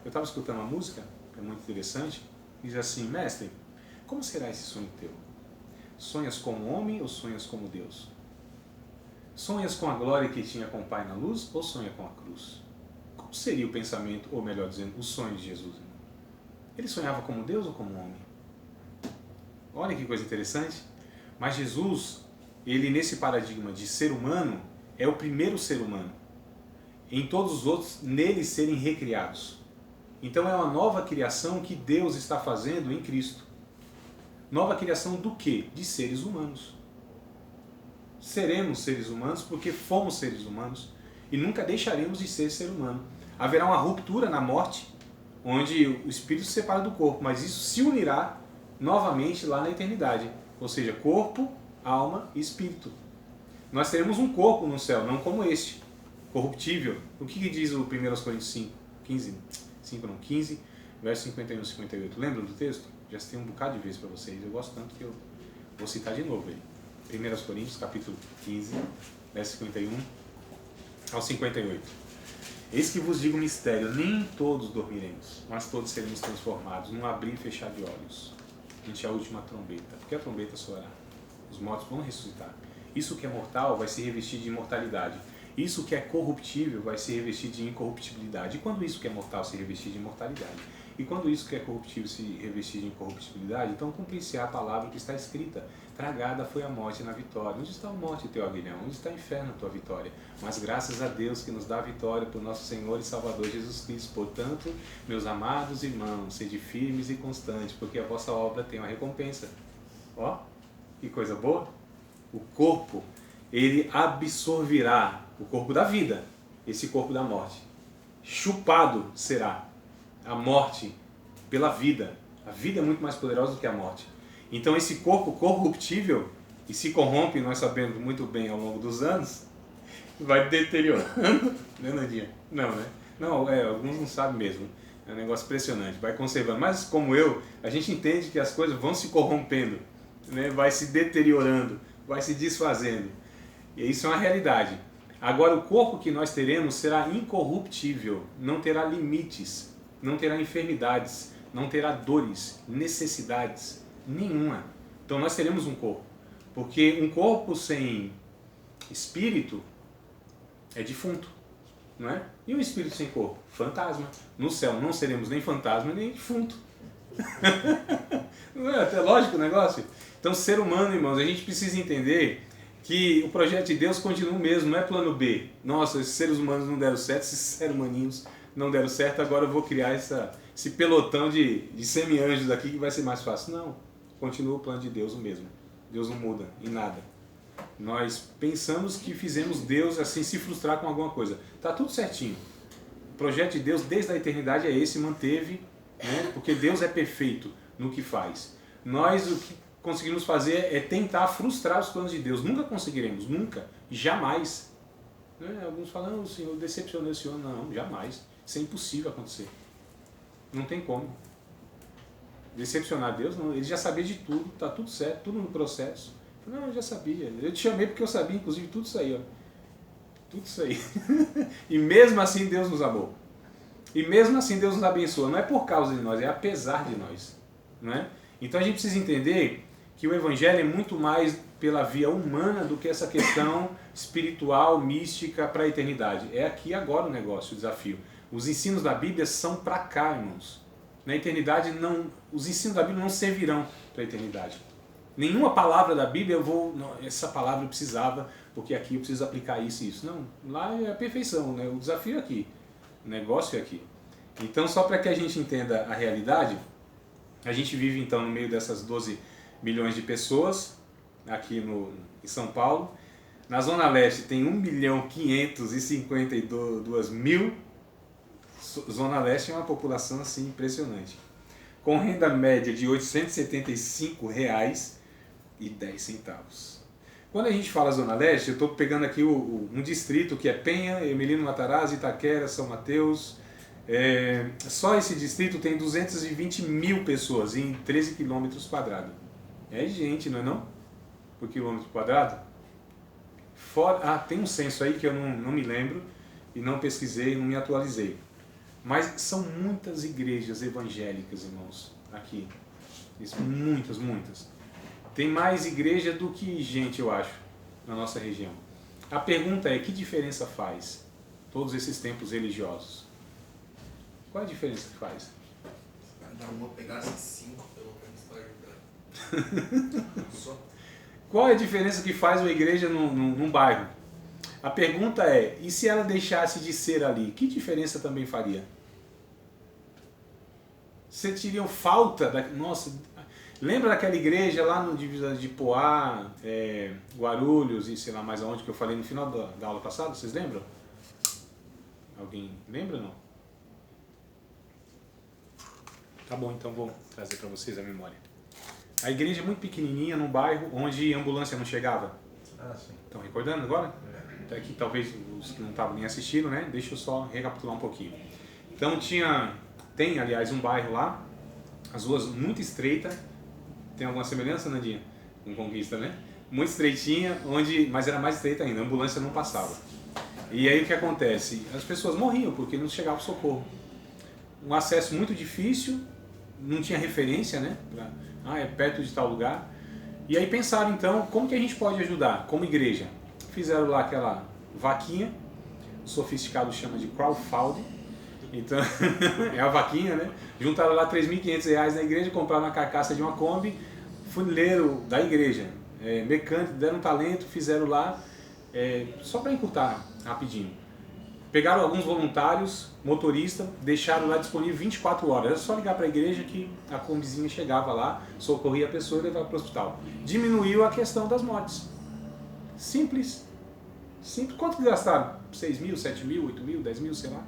Speaker 1: Eu estava escutando uma música, é muito interessante. Diz assim: mestre, como será esse sonho teu? Sonhas como homem ou sonhas como Deus? Sonhas com a glória que tinha com o Pai na luz ou sonha com a cruz? Como seria o pensamento, ou melhor dizendo, o sonho de Jesus? Ele sonhava como Deus ou como homem? Olha que coisa interessante. Mas Jesus, ele nesse paradigma de ser humano, é o primeiro ser humano. Em todos os outros, neles serem recriados. Então é uma nova criação que Deus está fazendo em Cristo. Nova criação do quê? De seres humanos. Seremos seres humanos porque fomos seres humanos e nunca deixaremos de ser ser humano. Haverá uma ruptura na morte, onde o espírito se separa do corpo, mas isso se unirá novamente lá na eternidade. Ou seja, corpo, alma e espírito. Nós teremos um corpo no céu, não como este, corruptível. O que diz o 1 Coríntios 15, verso 51 e 58? Lembra do texto? Já citei um bocado de vezes para vocês, eu gosto tanto que eu vou citar de novo ele. 1 Coríntios, capítulo 15, verso 51 ao 58. Eis que vos digo um mistério, nem todos dormiremos, mas todos seremos transformados, num abrir e fechar de olhos, ante a última trombeta. Porque a trombeta soará, os mortos vão ressuscitar. Isso que é mortal vai se revestir de imortalidade. Isso que é corruptível vai se revestir de incorruptibilidade. E quando isso que é mortal se revestir de imortalidade? E quando isso que é corruptível se revestir de incorruptibilidade? Então cumprir-se a palavra que está escrita. Tragada foi a morte na vitória. Onde está a morte, teu aguilhão? Onde está o inferno, a tua vitória? Mas graças a Deus que nos dá a vitória por nosso Senhor e Salvador Jesus Cristo. Portanto, meus amados irmãos, sede firmes e constantes, porque a vossa obra tem uma recompensa. Ó, que coisa boa! O corpo, ele absorverá o corpo da vida, esse corpo da morte. Chupado será a morte pela vida. A vida é muito mais poderosa do que a morte. Então esse corpo corruptível, e se corrompe, nós sabemos muito bem ao longo dos anos, vai deteriorando. Né, Nandinha? Não, né? Não, alguns não sabem mesmo. É um negócio impressionante. Vai conservando. Mas como eu, a gente entende que as coisas vão se corrompendo, né? Vai se deteriorando, vai se desfazendo. E isso é uma realidade. Agora o corpo que nós teremos será incorruptível, não terá limites, não terá enfermidades, não terá dores, necessidades nenhuma. Então nós teremos um corpo, porque um corpo sem espírito é defunto, não é? E um espírito sem corpo? Fantasma. No céu não seremos nem fantasma nem defunto. Não é até lógico o negócio? Então ser humano, irmãos, a gente precisa entender que o projeto de Deus continua o mesmo, não é plano B. Nossa, esses seres humanos não deram certo, esses seres humaninhos não deram certo, agora eu vou criar esse pelotão de semi-anjos aqui que vai ser mais fácil. Não, continua o plano de Deus o mesmo. Deus não muda em nada. Nós pensamos que fizemos Deus assim se frustrar com alguma coisa. Está tudo certinho. O projeto de Deus desde a eternidade é esse, manteve, né? Porque Deus é perfeito no que faz. Nós o que conseguimos fazer é tentar frustrar os planos de Deus. Nunca conseguiremos, nunca, jamais. Né? Alguns falam, o Senhor decepcionou o Senhor. Não, jamais. Isso é impossível acontecer. Não tem como. Decepcionar Deus, não. Ele já sabia de tudo, está tudo certo, tudo no processo. Não, eu já sabia. Eu te chamei porque eu sabia, inclusive, tudo isso aí. Ó. Tudo isso aí. E mesmo assim Deus nos amou. E mesmo assim Deus nos abençoa. Não é por causa de nós, é apesar de nós. Não é? Então a gente precisa entender que o Evangelho é muito mais pela via humana do que essa questão espiritual, mística para a eternidade. É aqui agora o negócio, o desafio. Os ensinos da Bíblia são para cá, irmãos. Na eternidade, não, os ensinos da Bíblia não servirão para a eternidade. Nenhuma palavra da Bíblia essa palavra eu precisava, porque aqui eu preciso aplicar isso e isso. Não, lá é a perfeição, né? O desafio é aqui, o negócio é aqui. Então, só para que a gente entenda a realidade, a gente vive então no meio dessas 12 milhões de pessoas, aqui em São Paulo. Na Zona Leste tem 1.552.000. Zona Leste é uma população assim impressionante. Com renda média de R$ 875,10. Quando a gente fala Zona Leste, eu estou pegando aqui um distrito que é Penha, Emelino Matarazzo, Itaquera, São Mateus. Só esse distrito tem 220 mil pessoas em 13 quilômetros quadrados. É gente, não é não? Por quilômetro quadrado? Tem um censo aí que eu não me lembro e não pesquisei, não me atualizei. Mas são muitas igrejas evangélicas, irmãos, aqui. Muitas, muitas. Tem mais igreja do que gente, eu acho, na nossa região. A pergunta é, que diferença faz todos esses templos religiosos? Qual a diferença que faz?
Speaker 4: Cada uma pegasse 5, pelo menos, para ajudar. Só.
Speaker 1: Qual é a diferença que faz uma igreja num bairro? A pergunta é, e se ela deixasse de ser ali, que diferença também faria? Sentiriam falta nossa, lembra daquela igreja lá no divisa de Poá, Guarulhos e sei lá mais aonde que eu falei no final da aula passada? Vocês lembram? Alguém lembra ou não? Tá bom, então vou trazer para vocês a memória. A igreja é muito pequenininha, num bairro onde a ambulância não chegava.
Speaker 8: Ah, sim.
Speaker 1: Estão recordando agora? Até aqui talvez os que não estavam nem assistindo, né? Deixa eu só recapitular um pouquinho. Então tem aliás um bairro lá, as ruas muito estreitas. Tem alguma semelhança, Nandinha? Com Conquista, né? Muito estreitinha, mas era mais estreita ainda, a ambulância não passava. E aí o que acontece? As pessoas morriam porque não chegava socorro. Um acesso muito difícil, não tinha referência, né? É perto de tal lugar. E aí pensaram então, como que a gente pode ajudar como igreja? Fizeram lá aquela vaquinha, o sofisticado chama de crowdfunding. Então, é a vaquinha, né? Juntaram lá R$3.500 na igreja, compraram uma carcaça de uma Kombi, funileiro da igreja, mecânico, deram talento, fizeram lá, só para encurtar rapidinho. Pegaram alguns voluntários, motorista, deixaram lá disponível 24 horas. Era só ligar para a igreja que a combizinha chegava lá, socorria a pessoa e levava para o hospital. Diminuiu a questão das mortes. Simples. Simples. Quanto gastaram? 6 mil, 7 mil, 8 mil, 10 mil, sei lá.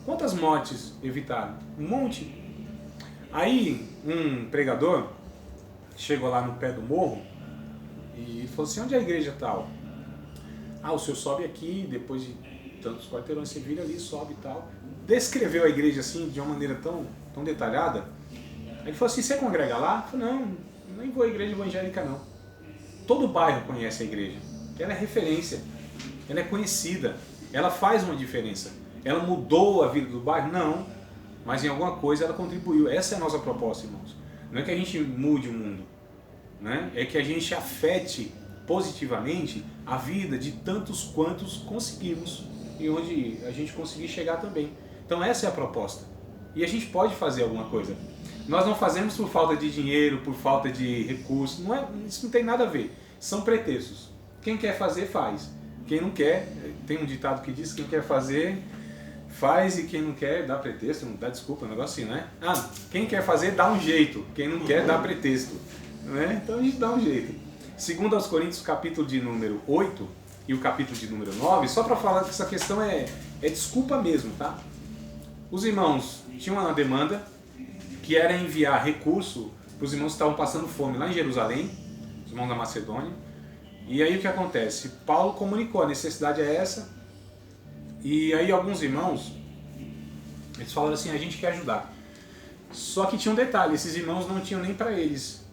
Speaker 1: Quantas mortes evitaram? Um monte. Aí um pregador chegou lá no pé do morro e falou assim, onde é a igreja tal? O senhor sobe aqui, depois de tantos quarteirões você vira ali, sobe e tal. Descreveu a igreja assim, de uma maneira tão detalhada. Aí ele falou assim, você congrega lá? Eu falei, não, nem vou à igreja evangélica não. Todo bairro conhece a igreja. Ela é referência, ela é conhecida, ela faz uma diferença. Ela mudou a vida do bairro? Não, mas em alguma coisa ela contribuiu. Essa é a nossa proposta, irmãos. Não é que a gente mude o mundo, né? É que a gente afete positivamente a vida de tantos quantos conseguimos e onde a gente conseguir chegar também. Então essa é a proposta. E a gente pode fazer alguma coisa. Nós não fazemos por falta de dinheiro, por falta de recursos. Isso não tem nada a ver. São pretextos. Quem quer fazer, faz. Quem não quer, tem um ditado que diz, quem quer fazer, faz, e quem não quer, dá pretexto, não dá desculpa, um negócio assim, né? Quem quer fazer, dá um jeito. Quem não quer, dá pretexto. Né? Então a gente dá um jeito. Segundo aos Coríntios, capítulo de número 8 e o capítulo de número 9, só para falar que essa questão é desculpa mesmo, tá? Os irmãos tinham uma demanda que era enviar recurso para os irmãos que estavam passando fome lá em Jerusalém, os irmãos da Macedônia. E aí o que acontece? Paulo comunicou, a necessidade é essa, e aí alguns irmãos, eles falaram assim, a gente quer ajudar. Só que tinha um detalhe, esses irmãos não tinham nem para eles.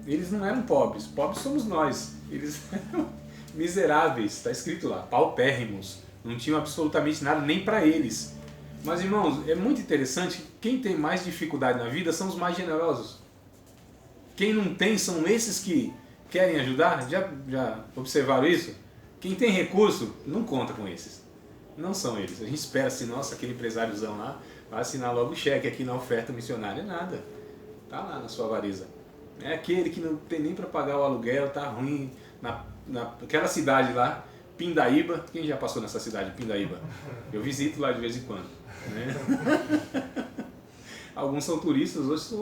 Speaker 1: Eles não eram pobres, pobres somos nós. Eles eram miseráveis, está escrito lá, paupérrimos, não tinham absolutamente nada nem para eles. Mas irmãos, é muito interessante, quem tem mais dificuldade na vida são os mais generosos. Quem não tem são esses que querem ajudar. Já observaram isso? Quem tem recurso não conta com esses. Não são eles. A gente espera assim, nossa, aquele empresáriozão lá vai assinar logo o cheque aqui na oferta missionária. Nada. Tá lá na sua avariza. É aquele que não tem nem para pagar o aluguel, tá ruim. Naquela cidade lá, Pindaíba. Quem já passou nessa cidade, Pindaíba? Eu visito lá de vez em quando. Né? Alguns são turistas, outros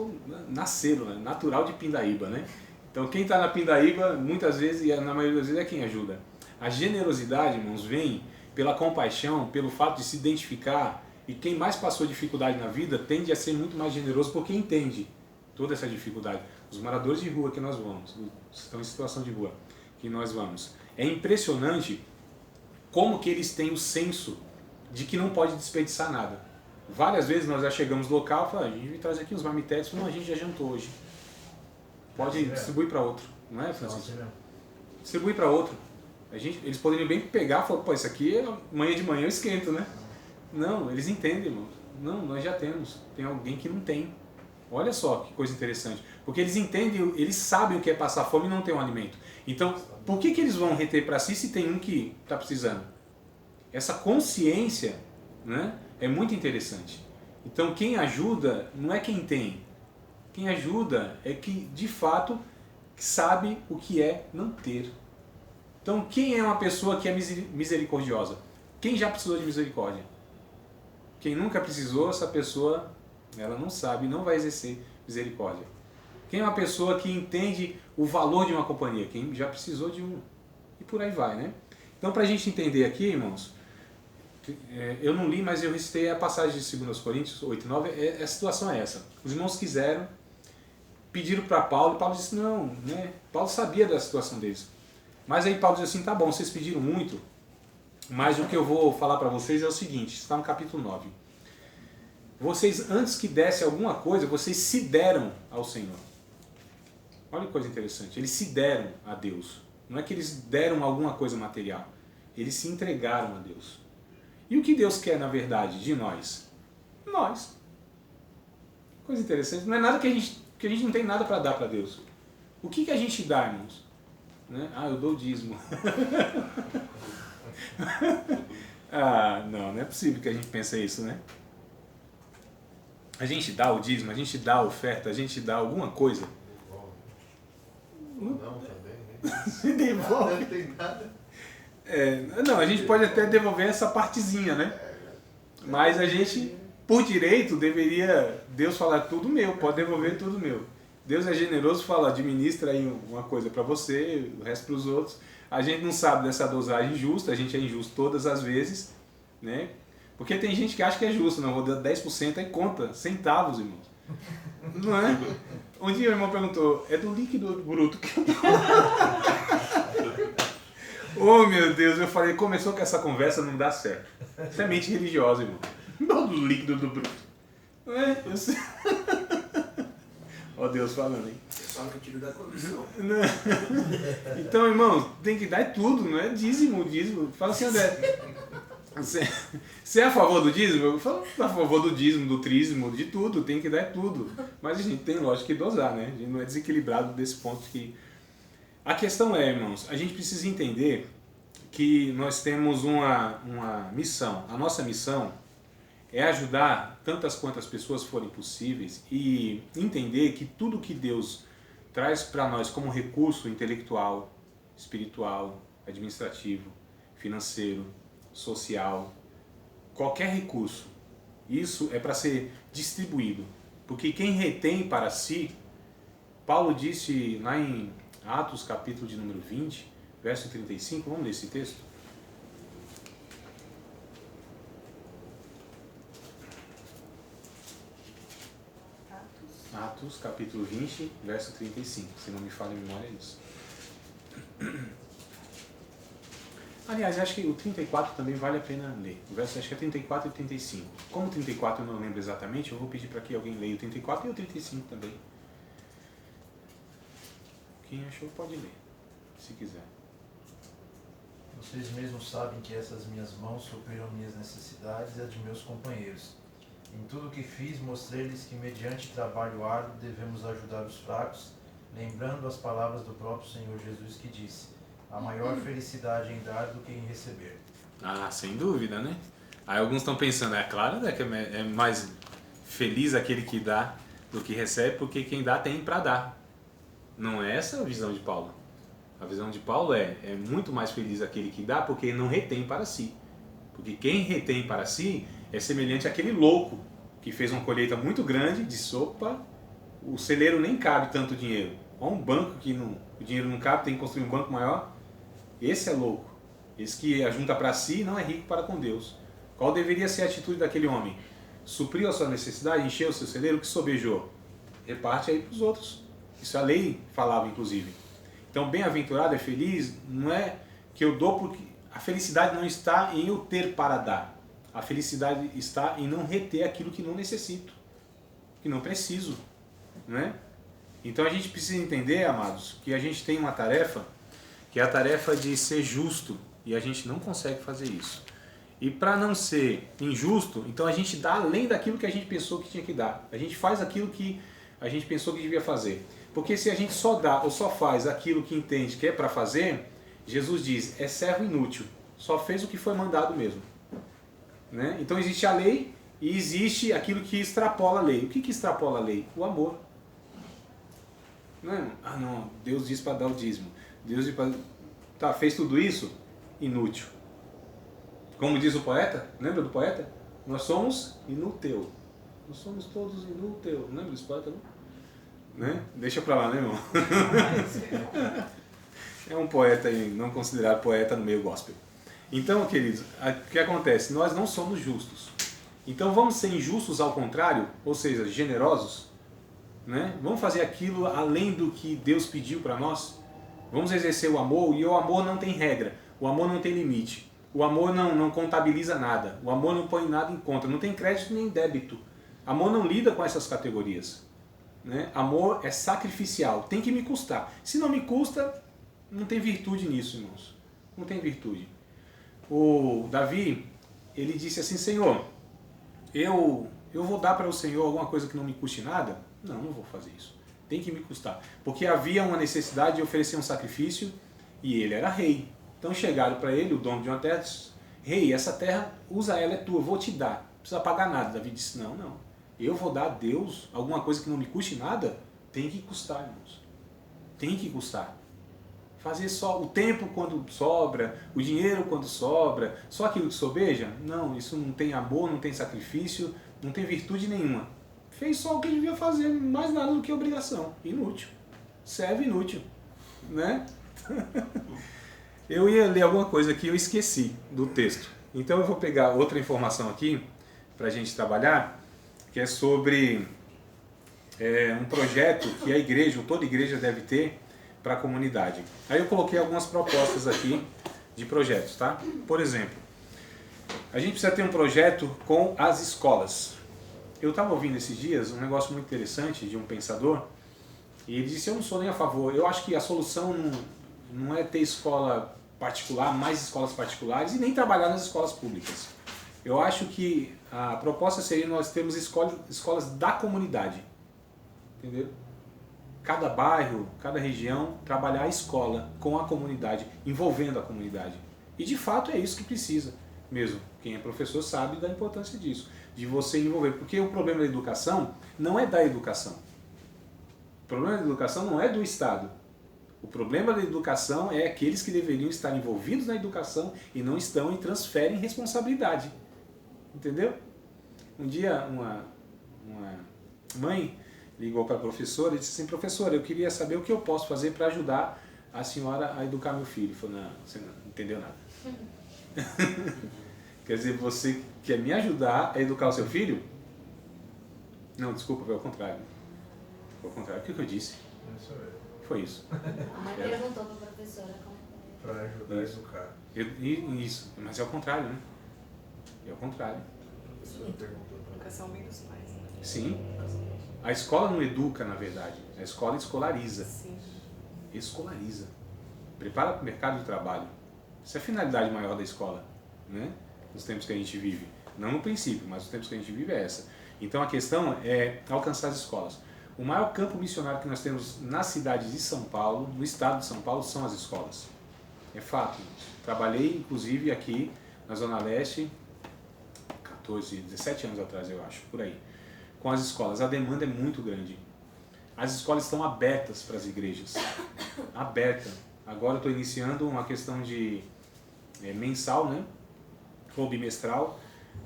Speaker 1: nasceram, né? Natural de Pindaíba, né? Então quem está na Pindaíba, muitas vezes, e na maioria das vezes é quem ajuda. A generosidade, irmãos, vem pela compaixão, pelo fato de se identificar, e quem mais passou dificuldade na vida tende a ser muito mais generoso porque entende toda essa dificuldade. Os moradores de rua que nós vamos, estão em situação de rua que nós vamos. É impressionante como que eles têm o senso de que não pode desperdiçar nada. Várias vezes nós já chegamos no local e falamos, a gente vai trazer aqui uns marmitetes, não, a gente já jantou hoje. Pode distribuir para outro, não é, Francisco? Distribui para outro. Eles poderiam bem pegar e falar, pô, isso aqui amanhã de manhã eu esquento, né? Não, eles entendem, irmão. Não, nós já temos. Tem alguém que não tem. Olha só que coisa interessante. Porque eles entendem, eles sabem o que é passar fome e não ter um alimento. Então, por que eles vão reter para si se tem um que está precisando? Essa consciência, né, é muito interessante. Então, quem ajuda não é quem tem. Quem ajuda é que, de fato, sabe o que é não ter. Então, quem é uma pessoa que é misericordiosa? Quem já precisou de misericórdia? Quem nunca precisou, essa pessoa, ela não sabe, não vai exercer misericórdia. Quem é uma pessoa que entende o valor de uma companhia? Quem já precisou de um. E por aí vai, né? Então, para a gente entender aqui, irmãos, eu não li, mas eu recitei a passagem de 2 Coríntios 8 e 9, a situação é essa. Os irmãos quiseram, pediram para Paulo, e Paulo disse não, né? Paulo sabia da situação deles. Mas aí Paulo disse assim, tá bom, vocês pediram muito, mas o que eu vou falar para vocês é o seguinte, está no capítulo 9. vocês, antes que desse alguma coisa, vocês se deram ao Senhor. Olha que coisa interessante. Eles se deram a Deus. Não é que eles deram alguma coisa material. Eles se entregaram a Deus. E o que Deus quer, na verdade, de nós? Nós. Coisa interessante. Não é nada que a gente não tem nada para dar para Deus. O que a gente dá, irmãos? Né? Ah, eu dou o dízimo. Ah, não é possível que a gente pense isso, né? A gente dá o dízimo, a gente dá a oferta, a gente dá alguma coisa.
Speaker 6: Não, também.
Speaker 1: Devolve.
Speaker 6: Não tem nada.
Speaker 1: Não, a gente pode até devolver essa partezinha, né? Mas a gente, por direito, deveria Deus falar tudo meu, pode devolver tudo meu. Deus é generoso, fala, administra aí uma coisa para você, o resto para os outros. A gente não sabe dessa dosagem justa, a gente é injusto todas as vezes, né? Porque tem gente que acha que é justo, não, vou dar 10% aí conta, centavos, irmãos. Não é? Um dia o irmão perguntou, é do líquido ou do bruto? Oh, meu Deus, eu falei, começou com essa conversa, não dá certo. Isso é mente religiosa, irmão. Não do líquido do bruto. Não é? Eu sei. Ó Deus falando, hein?
Speaker 4: É só no tiro da comissão.
Speaker 1: Então, irmão, tem que dar tudo, não é dízimo. Fala assim, André, você é a favor do dízimo? Eu falo a favor do dízimo, do trízimo, de tudo, tem que dar tudo. Mas a gente tem, lógico, que dosar, né? A gente não é desequilibrado desse ponto que... A questão é, irmãos, a gente precisa entender que nós temos uma missão. A nossa missão é ajudar tantas quantas pessoas forem possíveis e entender que tudo que Deus traz para nós como recurso intelectual, espiritual, administrativo, financeiro, social, qualquer recurso, isso é para ser distribuído. Porque quem retém para si, Paulo disse lá em Atos, capítulo de número 20, verso 35, vamos ler esse texto? Atos, capítulo 20, verso 35, se não me falha a memória é isso. Aliás, acho que o 34 também vale a pena ler. O verso acho que é 34 e 35. Como o 34 eu não lembro exatamente, eu vou pedir para que alguém leia o 34 e o 35 também. Quem achou pode ler, se quiser.
Speaker 8: Vocês mesmos sabem que essas minhas mãos supriram minhas necessidades e as de meus companheiros. Em tudo o que fiz, mostrei-lhes que, mediante trabalho árduo, devemos ajudar os fracos, lembrando as palavras do próprio Senhor Jesus que disse: há maior felicidade em dar do que em receber.
Speaker 1: Ah, sem dúvida, né? Aí alguns estão pensando, é claro, né, que é mais feliz aquele que dá do que recebe, porque quem dá tem para dar. Não é essa a visão de Paulo. A visão de Paulo é muito mais feliz aquele que dá, porque não retém para si. Porque quem retém para si é semelhante àquele louco que fez uma colheita muito grande de sopa, o celeiro nem cabe tanto dinheiro. Olha um banco que o dinheiro não cabe, tem que construir um banco maior. Esse é louco. Esse que ajunta para si não é rico para com Deus. Qual deveria ser a atitude daquele homem? Supriu a sua necessidade, encheu o seu celeiro, o que sobejou? Reparte aí para os outros. Isso a lei falava, inclusive. Então, bem-aventurado é feliz, não é que eu dou porque... A felicidade não está em eu ter para dar. A felicidade está em não reter aquilo que não necessito, que não preciso. Né? Então, a gente precisa entender, amados, que a gente tem uma tarefa, que é a tarefa de ser justo, e a gente não consegue fazer isso. E para não ser injusto, então a gente dá além daquilo que a gente pensou que tinha que dar. A gente faz aquilo que a gente pensou que devia fazer. Porque se a gente só dá ou só faz aquilo que entende que é para fazer, Jesus diz, é servo inútil, só fez o que foi mandado mesmo. Né? Então existe a lei e existe aquilo que extrapola a lei. O que extrapola a lei? O amor. Não é? Ah não, Deus diz para dar o dízimo. Deus diz para... Tá, fez tudo isso? Inútil. Como diz o poeta, lembra do poeta? Nós somos inútil. Nós somos todos inútil. Lembra desse poeta, não? Né? Deixa pra lá, né, irmão? É um poeta aí, não considerado poeta no meio gospel. Então, queridos, o que acontece? Nós não somos justos. Então vamos ser injustos ao contrário, ou seja, generosos, né? Vamos fazer aquilo além do que Deus pediu para nós. Vamos exercer o amor, e o amor não tem regra, o amor não tem limite, o amor não contabiliza nada, o amor não põe nada em conta, não tem crédito nem débito. Amor não lida com essas categorias. Né? Amor é sacrificial, tem que me custar. Se não me custa, não tem virtude nisso, irmãos. Não tem virtude. O Davi, ele disse assim, Senhor, eu vou dar para o Senhor alguma coisa que não me custe nada? Não vou fazer isso. Tem que me custar. Porque havia uma necessidade de oferecer um sacrifício e ele era rei. Então chegaram para ele, o dono de uma terra, disse, rei, essa terra, usa ela, é tua, vou te dar. Não precisa pagar nada. Davi disse, não. Eu vou dar a Deus alguma coisa que não me custe nada? Tem que custar, irmãos. Tem que custar. Fazer só o tempo quando sobra, o dinheiro quando sobra, só aquilo que sobeja? Não, isso não tem amor, não tem sacrifício, não tem virtude nenhuma. Fez só o que devia fazer, mais nada do que obrigação. Inútil. Serve inútil. Né? Eu ia ler alguma coisa aqui, eu esqueci do texto. Então eu vou pegar outra informação aqui para a gente trabalhar, que é sobre um projeto que a igreja, ou toda igreja deve ter para a comunidade. Aí eu coloquei algumas propostas aqui de projetos, tá? Por exemplo, a gente precisa ter um projeto com as escolas. Eu estava ouvindo esses dias um negócio muito interessante de um pensador, e ele disse, eu não sou nem a favor, eu acho que a solução não é ter escola particular, mais escolas particulares, e nem trabalhar nas escolas públicas. Eu acho que a proposta seria nós termos escolas da comunidade. Entendeu? Cada bairro, cada região, trabalhar a escola com a comunidade, envolvendo a comunidade. E de fato é isso que precisa mesmo. Quem é professor sabe da importância disso, de você envolver. Porque o problema da educação não é da educação. O problema da educação não é do Estado. O problema da educação é aqueles que deveriam estar envolvidos na educação e não estão e transferem responsabilidade. Entendeu? Um dia uma mãe ligou para a professora e disse assim, professora, eu queria saber o que eu posso fazer para ajudar a senhora a educar meu filho. Falei, não, você não entendeu nada. Quer dizer, você quer me ajudar a educar o seu filho? Não, desculpa, foi ao contrário. Foi ao contrário. O que eu disse?
Speaker 8: Isso mesmo.
Speaker 1: Foi isso.
Speaker 7: A mãe perguntou para a professora como...
Speaker 8: Para ajudar a educar.
Speaker 1: Isso, mas é ao contrário, né? É ao contrário.
Speaker 8: A professora perguntou para
Speaker 2: Educação bem dos pais, né?
Speaker 1: Sim. A escola não educa, na verdade. A escola escolariza.
Speaker 2: Sim.
Speaker 1: Escolariza. Prepara para o mercado de trabalho. Essa é a finalidade maior da escola, né? Nos tempos que a gente vive. Não no princípio, mas nos tempos que a gente vive é essa. Então a questão é alcançar as escolas. O maior campo missionário que nós temos na cidade de São Paulo, no estado de São Paulo, são as escolas. É fato. Trabalhei, inclusive, aqui na Zona Leste, 17 anos atrás, eu acho, por aí, com as escolas. A demanda é muito grande. As escolas estão abertas para as igrejas. Aberta. Agora eu estou iniciando uma questão de mensal, né? Ou bimestral,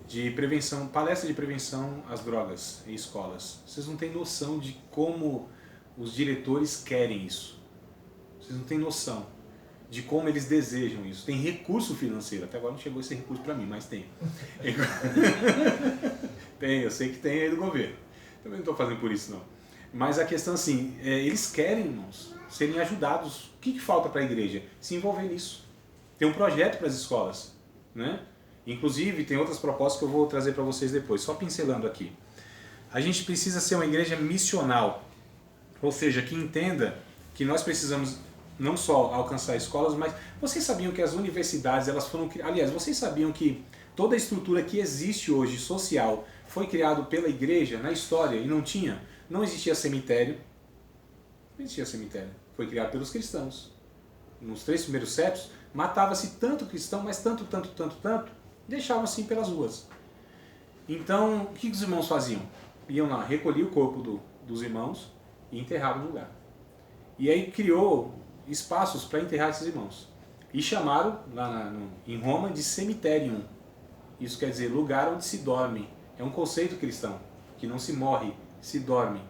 Speaker 1: de prevenção, palestra de prevenção às drogas em escolas. Vocês não têm noção de como os diretores querem isso. Vocês não têm noção de como eles desejam isso. Tem recurso financeiro. Até agora não chegou esse recurso para mim, mas tem. Tem, eu sei que tem aí do governo. Também não estou fazendo por isso, não. Mas a questão assim, eles querem, irmãos, serem ajudados. O que falta para a igreja? Se envolver nisso. Tem um projeto para as escolas, né? Inclusive, tem outras propostas que eu vou trazer para vocês depois, só pincelando aqui. A gente precisa ser uma igreja missional, ou seja, que entenda que nós precisamos não só alcançar escolas, mas vocês sabiam que as universidades, elas foram criadas, aliás, vocês sabiam que toda a estrutura que existe hoje, social, foi criado pela igreja na história e não existia cemitério, não existia cemitério, foi criado pelos cristãos. Nos 3 primeiros séculos, matava-se tanto cristão, mas tanto, deixavam assim pelas ruas. Então, o que os irmãos faziam? Iam lá, recolhiam o corpo dos irmãos e enterravam no lugar. E aí criou espaços para enterrar esses irmãos. E chamaram, lá em Roma, de cemiterium. Isso quer dizer lugar onde se dorme. É um conceito cristão, que não se morre, se dorme.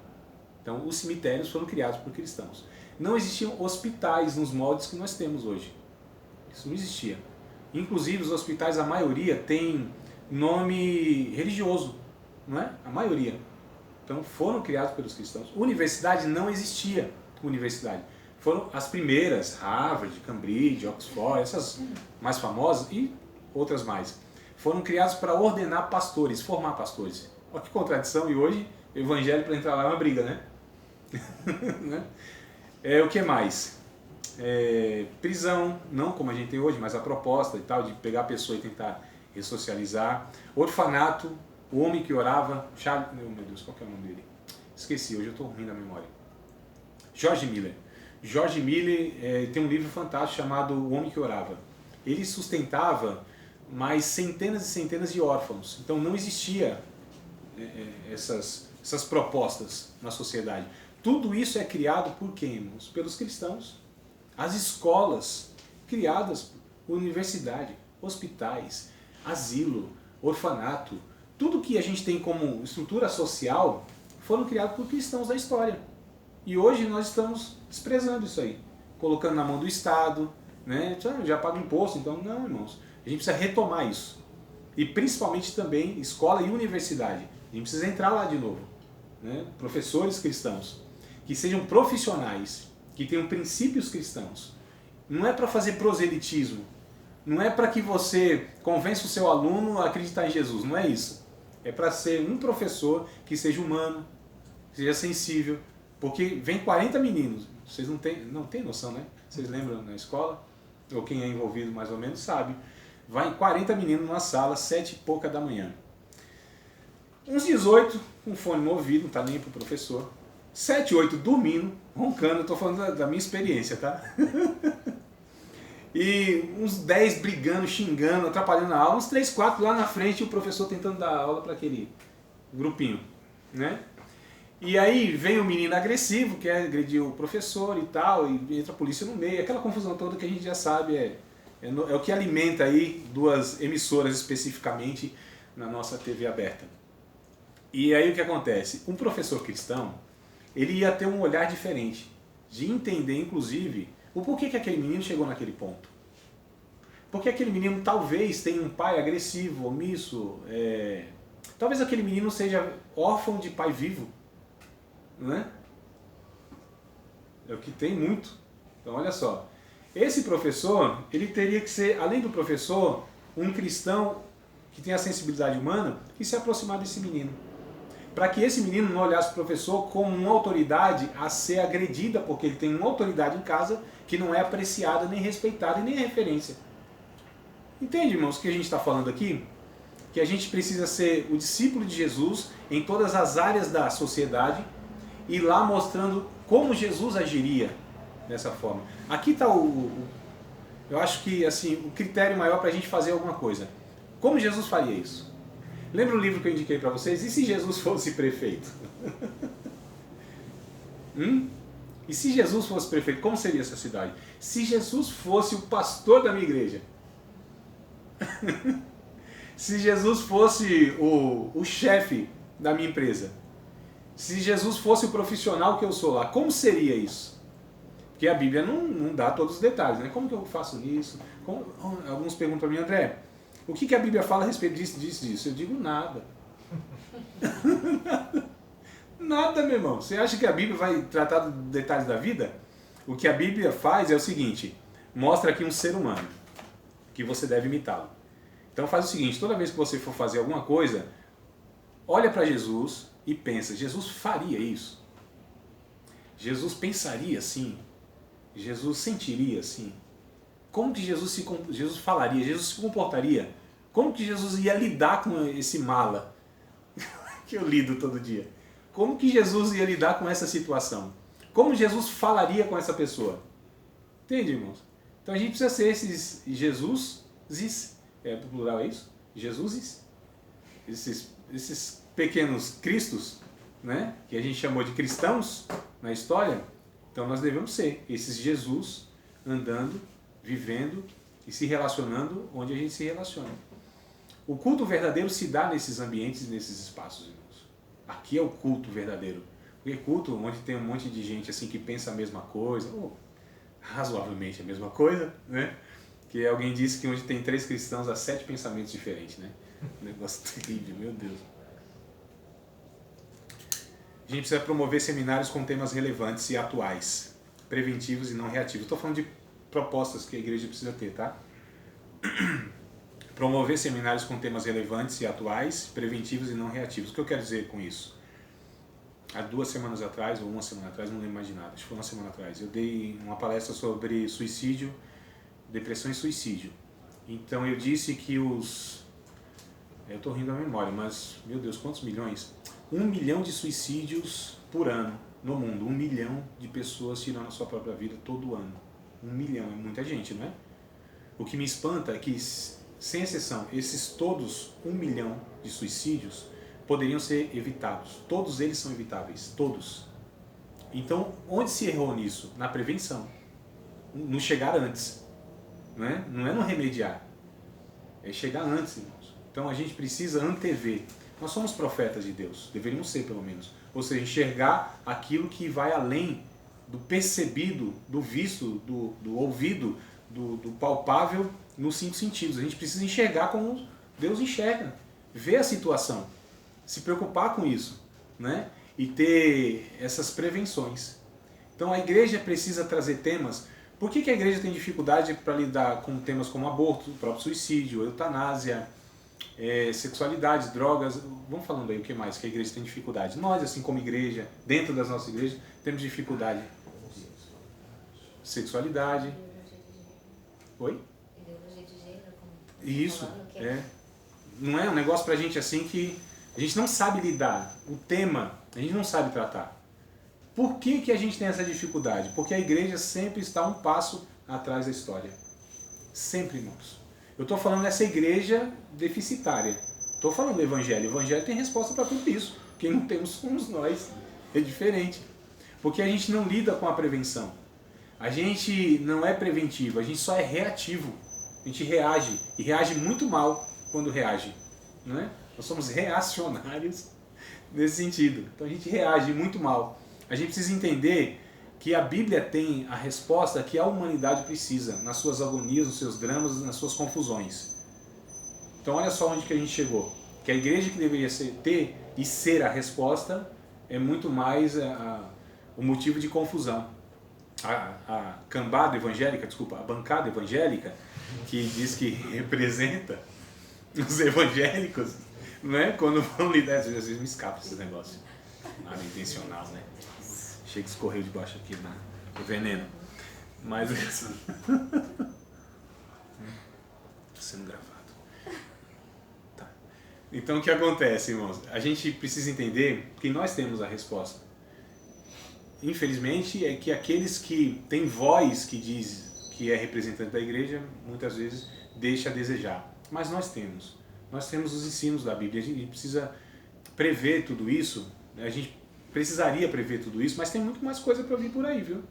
Speaker 1: Então, os cemitérios foram criados por cristãos. Não existiam hospitais nos moldes que nós temos hoje. Isso não existia. Inclusive, os hospitais, a maioria, tem nome religioso, não é? A maioria. Então, foram criados pelos cristãos. Universidade não existia. Universidade. Foram as primeiras, Harvard, Cambridge, Oxford, essas mais famosas e outras mais. Foram criados para ordenar pastores, formar pastores. Olha que contradição, e hoje o evangelho para entrar lá é uma briga, né? O que mais? Prisão, não como a gente tem hoje, mas a proposta e tal, de pegar a pessoa e tentar ressocializar. Orfanato, o homem que orava, meu Deus, qual que é o nome dele? Esqueci, hoje eu estou ruim na memória. George Miller. George Miller tem um livro fantástico chamado O Homem que Orava. Ele sustentava mais centenas e centenas de órfãos. Então não existia essas propostas na sociedade. Tudo isso é criado por quem, irmãos? Pelos cristãos. As escolas criadas por universidade, hospitais, asilo, orfanato, tudo que a gente tem como estrutura social foram criados por cristãos da história. E hoje nós estamos desprezando isso aí, colocando na mão do Estado, né? Já paga imposto, então não, irmãos. A gente precisa retomar isso. E principalmente também escola e universidade. A gente precisa entrar lá de novo. Né? Professores cristãos, que sejam profissionais, que tenham princípios cristãos. Não é para fazer proselitismo, não é para que você convença o seu aluno a acreditar em Jesus, não é isso. É para ser um professor que seja humano, que seja sensível, porque vem 40 meninos, vocês não têm noção, né? Vocês lembram na escola? Ou quem é envolvido mais ou menos sabe. Vai 40 meninos numa sala, 7 e pouca da manhã. Uns 18 com fone no ouvido, não está nem para o professor. 7, 8 dormindo, roncando, eu estou falando da minha experiência, tá? E uns 10 brigando, xingando, atrapalhando a aula, uns 3, 4 lá na frente e o professor tentando dar aula para aquele grupinho, né? E aí vem o menino agressivo, que quer agredir o professor e tal, e entra a polícia no meio, aquela confusão toda que a gente já sabe, é o que alimenta aí 2 emissoras especificamente na nossa TV aberta. E aí o que acontece? Um professor cristão, ele ia ter um olhar diferente, de entender inclusive o porquê que aquele menino chegou naquele ponto. Porque aquele menino talvez tenha um pai agressivo, omisso, talvez aquele menino seja órfão de pai vivo, não é? É o que tem muito. Então olha só, esse professor, ele teria que ser, além do professor, um cristão que tenha a sensibilidade humana e se aproximar desse menino. Para que esse menino não olhasse o professor como uma autoridade a ser agredida, porque ele tem uma autoridade em casa que não é apreciada, nem respeitada e nem referência. Entende, irmãos, o que a gente está falando aqui? Que a gente precisa ser o discípulo de Jesus em todas as áreas da sociedade e lá mostrando como Jesus agiria dessa forma. Aqui está eu acho que assim, o critério maior para a gente fazer alguma coisa. Como Jesus faria isso? Lembra o livro que eu indiquei para vocês? E se Jesus fosse prefeito? E se Jesus fosse prefeito, como seria essa cidade? Se Jesus fosse o pastor da minha igreja? Se Jesus fosse o chefe da minha empresa? Se Jesus fosse o profissional que eu sou lá, como seria isso? Porque a Bíblia não dá todos os detalhes, né? Como que eu faço isso? Alguns perguntam para mim, André, o que a Bíblia fala a respeito disso? Eu digo nada. Nada, meu irmão. Você acha que a Bíblia vai tratar dos detalhes da vida? O que a Bíblia faz é o seguinte, mostra aqui um ser humano, que você deve imitá-lo. Então faz o seguinte, toda vez que você for fazer alguma coisa, olha para Jesus e pensa, Jesus faria isso? Jesus pensaria assim? Jesus sentiria assim? Como que Jesus falaria? Jesus se comportaria? Como que Jesus ia lidar com esse mala que eu lido todo dia? Como que Jesus ia lidar com essa situação? Como Jesus falaria com essa pessoa? Entende, irmãos? Então a gente precisa ser esses Jesus, do plural é isso? Jesus, esses pequenos cristos, né? Que a gente chamou de cristãos na história. Então nós devemos ser esses Jesus andando, vivendo e se relacionando onde a gente se relaciona. O culto verdadeiro se dá nesses ambientes, nesses espaços, irmãos. Aqui é o culto verdadeiro. Porque culto onde tem um monte de gente assim que pensa a mesma coisa, ou razoavelmente a mesma coisa, né? Que alguém disse que onde tem 3 cristãos há 7 pensamentos diferentes, né? Um negócio terrível, meu Deus. A gente precisa promover seminários com temas relevantes e atuais, preventivos e não reativos. Estou falando de propostas que a igreja precisa ter, tá? Promover seminários com temas relevantes e atuais, preventivos e não reativos. O que eu quero dizer com isso? Há 2 semanas atrás, ou 1 semana atrás, não lembro mais de nada, acho que foi 1 semana atrás, eu dei uma palestra sobre suicídio, depressão e suicídio. Então eu disse que eu estou rindo da memória, mas, meu Deus, quantos milhões? 1 milhão de suicídios por ano no mundo. 1 milhão de pessoas tirando a sua própria vida todo ano. 1 milhão, é muita gente, não é? O que me espanta é que, sem exceção, esses todos 1 milhão de suicídios poderiam ser evitados. Todos eles são evitáveis, todos. Então, onde se errou nisso? Na prevenção. No chegar antes. Não é no remediar. É chegar antes, irmãos. Então a gente precisa antever. Nós somos profetas de Deus, deveríamos ser pelo menos. Ou seja, enxergar aquilo que vai além do percebido, do visto, do ouvido, do palpável nos 5 sentidos. A gente precisa enxergar como Deus enxerga, ver a situação, se preocupar com isso, né? E ter essas prevenções. Então a igreja precisa trazer temas. Por que a igreja tem dificuldade para lidar com temas como aborto, próprio suicídio, eutanásia, sexualidade, drogas? Vamos falando aí o que mais que a igreja tem dificuldade. Nós, assim como igreja, dentro das nossas igrejas, temos dificuldade. Sexualidade. Oi?
Speaker 7: Ideologia de gênero, como
Speaker 1: Isso,
Speaker 7: falando, que
Speaker 1: Não é um negócio pra gente assim que a gente não sabe lidar. O tema, a gente não sabe tratar. Por que a gente tem essa dificuldade? Porque a igreja sempre está um passo atrás da história. Sempre, irmãos. Eu estou falando dessa igreja deficitária. Estou falando do evangelho. O evangelho tem resposta para tudo isso. Quem não temos somos nós. É diferente. Porque a gente não lida com a prevenção. A gente não é preventivo, a gente só é reativo. A gente reage. E reage muito mal quando reage. Não é? Nós somos reacionários nesse sentido. Então a gente reage muito mal. A gente precisa entender que a Bíblia tem a resposta que a humanidade precisa, nas suas agonias, nos seus dramas, nas suas confusões. Então olha só onde que a gente chegou. Que a igreja que deveria ter e ser a resposta é muito mais o motivo de confusão. A cambada evangélica, desculpa, a bancada evangélica, que diz que representa os evangélicos, né? Quando vão lidar, às vezes me escapa esse negócio. Nada intencional, né? Chega, escorreu debaixo aqui do veneno. Mas sendo gravado. Tá. Então o que acontece, irmãos? A gente precisa entender que nós temos a resposta. Infelizmente é que aqueles que têm voz que diz que é representante da igreja, muitas vezes deixa a desejar. Mas nós temos. Nós temos os ensinos da Bíblia. A gente precisa prever tudo isso. A gente precisaria prever tudo isso, mas tem muito mais coisa para vir por aí, viu?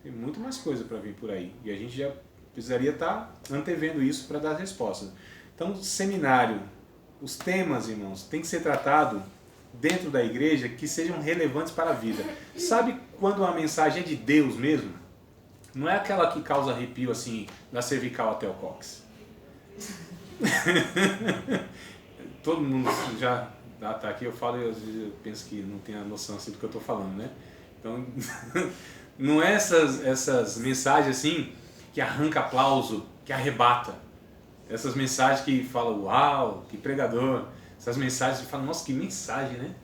Speaker 1: Tem muito mais coisa para vir por aí. E a gente já precisaria estar antevendo isso para dar respostas. Então, seminário, os temas, irmãos, tem que ser tratado dentro da igreja que sejam relevantes para a vida. Sabe quando uma mensagem é de Deus mesmo? Não é aquela que causa arrepio assim, da cervical até o cóccix. Todo mundo já tá aqui, eu falo e às vezes eu penso que não tem a noção assim do que eu estou falando, né? Então, não é essas mensagens assim que arranca aplauso, que arrebata. Essas mensagens que falam, uau, que pregador. Essas mensagens que falam, nossa, que mensagem, né?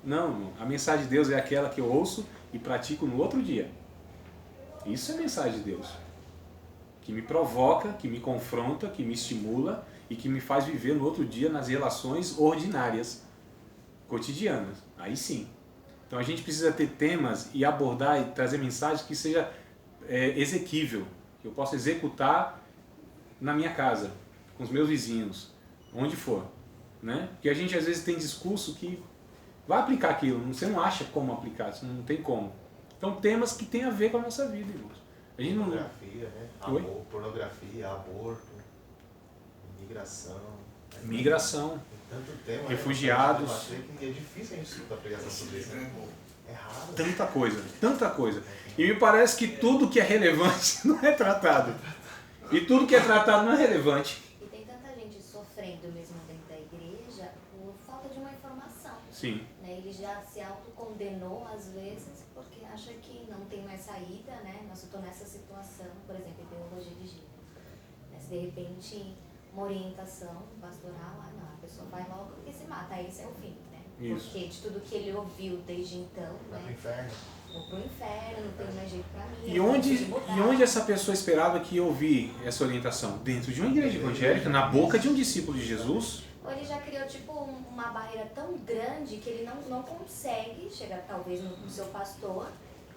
Speaker 1: Não, a mensagem de Deus é aquela que eu ouço e pratico no outro dia. Isso é mensagem de Deus. Que me provoca, que me confronta, que me estimula e que me faz viver no outro dia nas relações ordinárias, cotidianas. Aí sim. Então a gente precisa ter temas e abordar e trazer mensagens que seja exequível, que eu possa executar na minha casa, com os meus vizinhos, onde for. Né? Porque a gente às vezes tem discurso que vai aplicar aquilo, você não acha como aplicar, você não tem como. Então temas que tem a ver com a nossa vida, irmãos. A gente não...
Speaker 6: Pornografia, né? Amor, pornografia, aborto, migração.
Speaker 1: Migração,
Speaker 6: Tem tanto tema,
Speaker 1: refugiados.
Speaker 6: Né? Que é difícil a gente escutar pregação sobre isso. Né? É raro.
Speaker 1: Tanta coisa. E me parece que tudo que é relevante não é tratado. E tudo que é tratado não é relevante.
Speaker 7: E tem tanta gente sofrendo mesmo dentro da igreja por falta de uma informação.
Speaker 1: Sim.
Speaker 7: Né? Ele já se autocondenou às vezes porque acha que não tem mais saída, né? Nossa, eu estou nessa situação, por exemplo, ideologia de gênero. Né? Se de repente uma orientação pastoral, não, a pessoa vai logo e se mata, aí esse é o fim, né?
Speaker 1: Isso.
Speaker 7: Porque de tudo que ele ouviu desde então,
Speaker 6: Vai pro
Speaker 7: né?
Speaker 6: inferno.
Speaker 7: Vou pro inferno, não tem mais jeito pra mim.
Speaker 1: E
Speaker 7: eu
Speaker 1: onde,
Speaker 7: preciso mudar.
Speaker 1: e onde essa pessoa esperava que ia ouvir essa orientação? Dentro de uma igreja evangélica, na boca de um discípulo de Jesus?
Speaker 7: Ou ele já criou tipo uma barreira tão grande que ele não consegue chegar talvez no seu pastor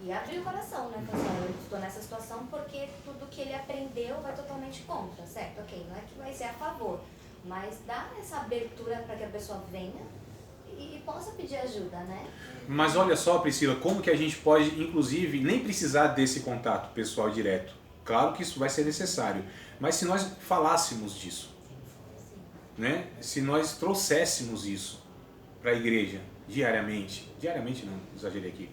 Speaker 7: e abrir o coração, né? Falar assim, eu estou nessa situação porque tudo que ele aprendeu vai totalmente contra, certo? Ok, não é que vai ser a favor, mas dá essa abertura para que a pessoa venha e possa pedir ajuda, né?
Speaker 1: Mas olha só, Priscila, como que a gente pode, inclusive, nem precisar desse contato pessoal direto. Claro que isso vai ser necessário, mas se nós falássemos disso, né? Se nós trouxéssemos isso para a igreja diariamente não, exagerei aqui,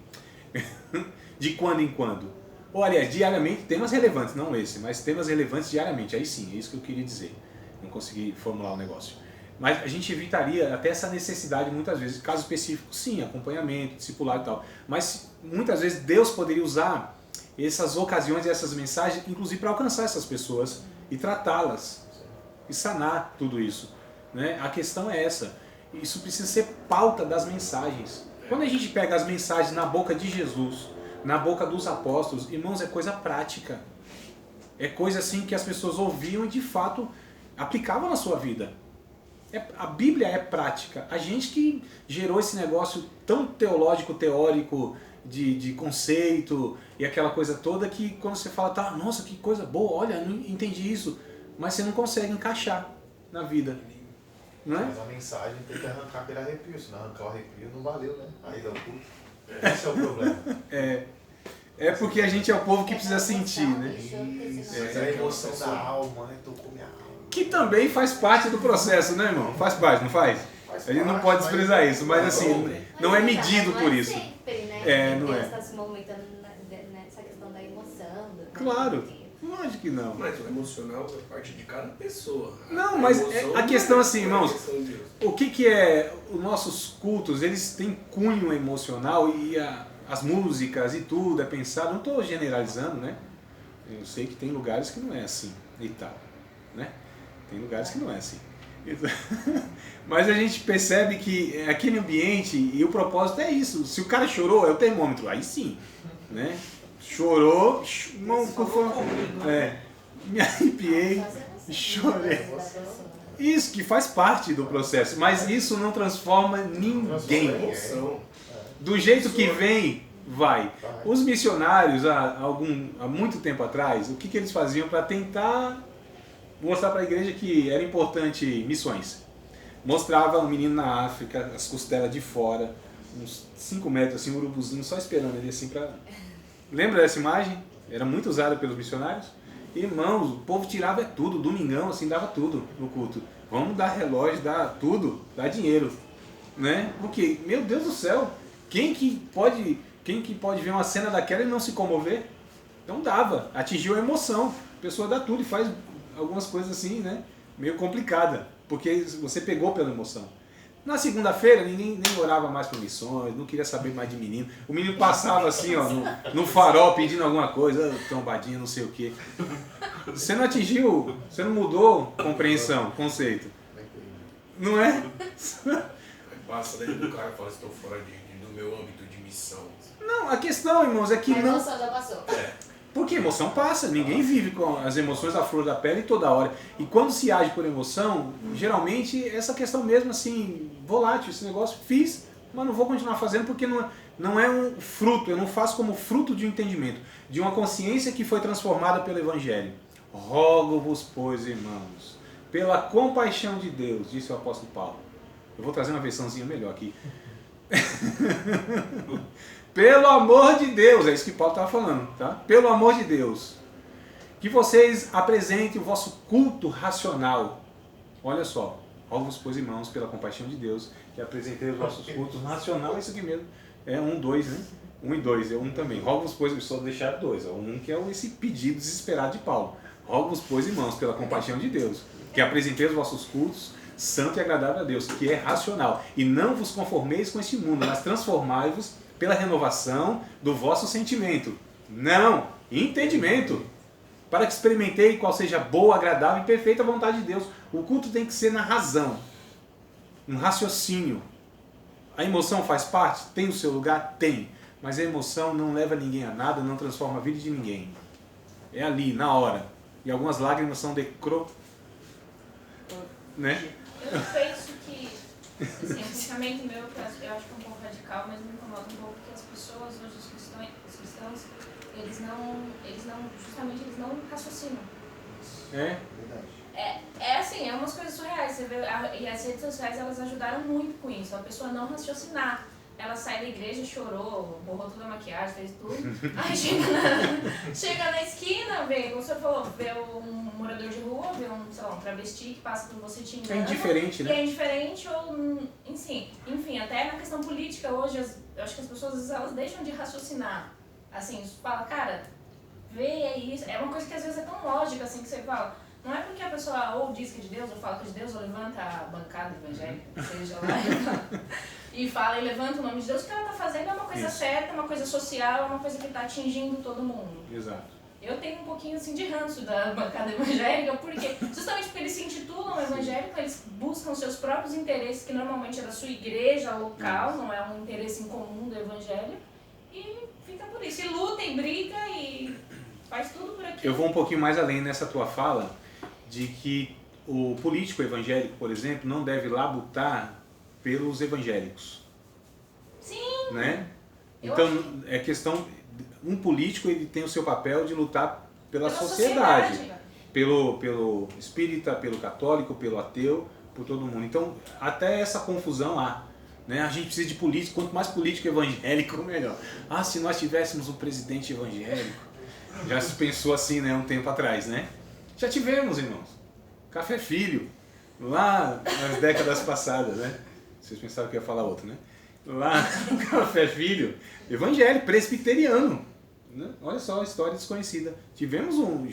Speaker 1: de quando em quando, ou aliás, diariamente, temas relevantes, não esse, mas temas relevantes diariamente, aí sim, é isso que eu queria dizer, não consegui formular o negócio. Mas a gente evitaria até essa necessidade muitas vezes, caso específico, sim, acompanhamento, discipulado e tal, mas muitas vezes Deus poderia usar essas ocasiões e essas mensagens, inclusive para alcançar essas pessoas e tratá-las e sanar tudo isso, né? A questão é essa, isso precisa ser pauta das mensagens. Quando a gente pega as mensagens na boca de Jesus, na boca dos apóstolos, irmãos, é coisa prática, é coisa assim que as pessoas ouviam e de fato aplicavam na sua vida. A Bíblia é prática. A gente que gerou esse negócio tão teológico, teórico, de conceito e aquela coisa toda que quando você fala, tá, nossa, que coisa boa, olha, não entendi isso, mas você não consegue encaixar na vida. Não é?
Speaker 6: Mas a mensagem tem que arrancar aquele arrepio, se não arrancar o arrepio não valeu, né? Aí dá o culto. Esse é o problema.
Speaker 1: É porque a gente é o povo que precisa sentir, né?
Speaker 6: Isso, é a emoção da alma, né? Tocou minha alma.
Speaker 1: Que também faz parte do processo, né, irmão? Faz parte, não faz? A gente não pode desprezar isso, mas assim, não é medido por isso.
Speaker 7: Não é sempre, né?
Speaker 1: É, não é.
Speaker 7: Deus está se movimentando nessa questão da emoção.
Speaker 1: Claro, lógico que não.
Speaker 4: Mas o emocional é parte de cada pessoa.
Speaker 1: Não, mas
Speaker 4: emoção
Speaker 1: a questão
Speaker 4: não é
Speaker 1: assim, irmãos,
Speaker 4: questão de Deus.
Speaker 1: o que é os nossos cultos, eles têm cunho emocional e as músicas e tudo é pensado, não estou generalizando, né? Eu sei que tem lugares que não é assim e tal, né? Tem lugares que não é assim. Mas a gente percebe que aquele ambiente e o propósito é isso. Se o cara chorou, é o termômetro, aí sim, né? Chorou, me arrepiei, chorei. Isso que faz parte do processo, mas isso não transforma ninguém.
Speaker 4: Emoção.
Speaker 1: Do jeito que vem, vai. Os missionários, há muito tempo atrás, o que eles faziam para tentar mostrar para a igreja que era importante missões? Mostrava um menino na África, as costelas de fora, uns 5 metros, assim, um urubuzinho só esperando ele assim para... Lembra dessa imagem? Era muito usada pelos missionários. Irmãos, o povo tirava tudo, domingão, assim, dava tudo no culto. Vamos dar relógio, dar tudo, dar dinheiro, né? Porque, meu Deus do céu, quem que pode ver uma cena daquela e não se comover? Então dava, atingiu a emoção. A pessoa dá tudo e faz algumas coisas assim, né? Meio complicada, porque você pegou pela emoção. Na segunda-feira, ninguém nem orava mais por missões, não queria saber mais de menino. O menino passava assim, ó, no farol pedindo alguma coisa, trombadinha, não sei o quê. Você não atingiu, você não mudou compreensão, conceito. Não é?
Speaker 4: Passa daí do cara e fala, estou fora do meu âmbito de missão.
Speaker 1: Não, a questão, irmãos, é que
Speaker 7: A
Speaker 1: não...
Speaker 7: emoção já passou.
Speaker 1: Porque emoção passa, ninguém vive com as emoções à flor da pele toda hora. E quando se age por emoção, geralmente essa questão mesmo assim, volátil, esse negócio, fiz, mas não vou continuar fazendo porque não é um fruto, eu não faço como fruto de um entendimento, de uma consciência que foi transformada pelo Evangelho. Rogo-vos, pois, irmãos, pela compaixão de Deus, disse o apóstolo Paulo. Eu vou trazer uma versãozinha melhor aqui. Pelo amor de Deus, é isso que Paulo estava falando, tá? Pelo amor de Deus, que vocês apresentem o vosso culto racional. Olha só, rogo-vos, pois, irmãos, pela compaixão de Deus, que apresentei os vossos cultos racional, isso aqui mesmo. É 1, 2, né? 1 e 2, é 1 também. Rogo-vos, pois, só deixar 2, ó. 1 que é esse pedido desesperado de Paulo. Rogo-vos, pois, irmãos, pela compaixão de Deus, que apresentei os vossos cultos santo e agradável a Deus, que é racional. E não vos conformeis com este mundo, mas transformai-vos pela renovação do vosso sentimento. Não, entendimento. para que experimentei qual seja a boa, agradável e perfeita vontade de Deus. O culto tem que ser na razão, um raciocínio. A emoção faz parte? Tem o seu lugar? Tem. Mas a emoção não leva ninguém a nada, não transforma a vida de ninguém. É ali, na hora. E algumas lágrimas são né?
Speaker 5: Eu penso que, assim, o pensamento meu, eu acho que é um pouco radical, mas me incomoda um pouco que as pessoas hoje, os cristãos, eles não raciocinam.
Speaker 1: É?
Speaker 5: É assim, é umas coisas surreais. Você vê, e as redes sociais, elas ajudaram muito com isso. A pessoa não raciocinar. Ela sai da igreja, chorou, borrou toda a maquiagem, fez tudo. Aí chega na esquina, vê, como o senhor falou, vê um morador de rua, vê um travesti que passa por você te engana.
Speaker 1: É indiferente, né?
Speaker 5: É indiferente ou, enfim, até na questão política hoje, eu acho que as pessoas, às vezes, elas deixam de raciocinar. Assim, fala, cara, vê isso. É uma coisa que às vezes é tão lógica, assim, que você fala. Não é porque a pessoa ou diz que é de Deus, ou fala que é de Deus, ou levanta a bancada evangélica, seja lá, e fala e levanta o nome de Deus, o que ela está fazendo é uma coisa certa, uma coisa social, é uma coisa que está atingindo todo mundo.
Speaker 1: Exato.
Speaker 5: Eu tenho um pouquinho assim de ranço da bancada evangélica, justamente porque eles se intitulam evangélicos, eles buscam seus próprios interesses, que normalmente é da sua igreja local, não é um interesse em comum do evangelho, e fica por isso. E luta e briga e faz tudo por aqui.
Speaker 1: Eu vou um pouquinho mais além nessa tua fala, de que o político evangélico, por exemplo, não deve labutar pelos evangélicos.
Speaker 5: Sim!
Speaker 1: Né? Então, é questão... Um político, ele tem o seu papel de lutar pela sociedade. Pelo espírita, pelo católico, pelo ateu, por todo mundo. Então, até essa confusão há. Né? A gente precisa de político, quanto mais político evangélico, melhor. Ah, se nós tivéssemos um presidente evangélico. Já se pensou assim, né, um tempo atrás, né? Já tivemos, irmãos. Café Filho, lá nas décadas passadas, né? Vocês pensaram que eu ia falar outro, né? Lá no Café Filho, evangélico, presbiteriano. Né? Olha só, a história desconhecida. Tivemos um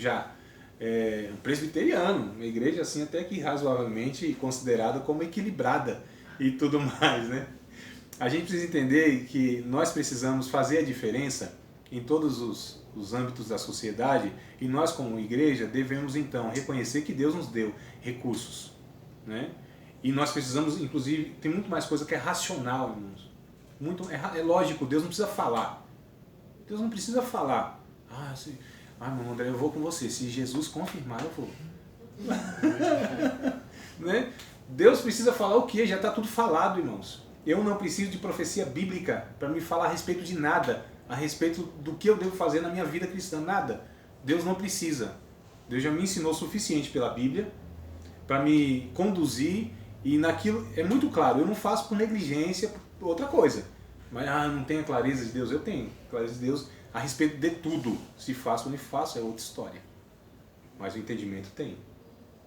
Speaker 1: presbiteriano, uma igreja assim até que razoavelmente considerada como equilibrada e tudo mais, né? A gente precisa entender que nós precisamos fazer a diferença em todos os âmbitos da sociedade, e nós como igreja devemos então reconhecer que Deus nos deu recursos, né? E nós precisamos, inclusive, tem muito mais coisa que é racional, irmãos. É lógico, Deus não precisa falar. Deus não precisa falar. Meu André, eu vou com você. Se Jesus confirmar, eu vou. Né? Deus precisa falar o quê? Já está tudo falado, irmãos. Eu não preciso de profecia bíblica para me falar a respeito de nada, a respeito do que eu devo fazer na minha vida cristã. Nada. Deus não precisa. Deus já me ensinou o suficiente pela Bíblia para me conduzir, e naquilo é muito claro. Eu não faço por negligência, por outra coisa. Mas eu não tenho a clareza de Deus. Eu tenho clareza de Deus a respeito de tudo. Se faço ou não faço é outra história. Mas o entendimento tem.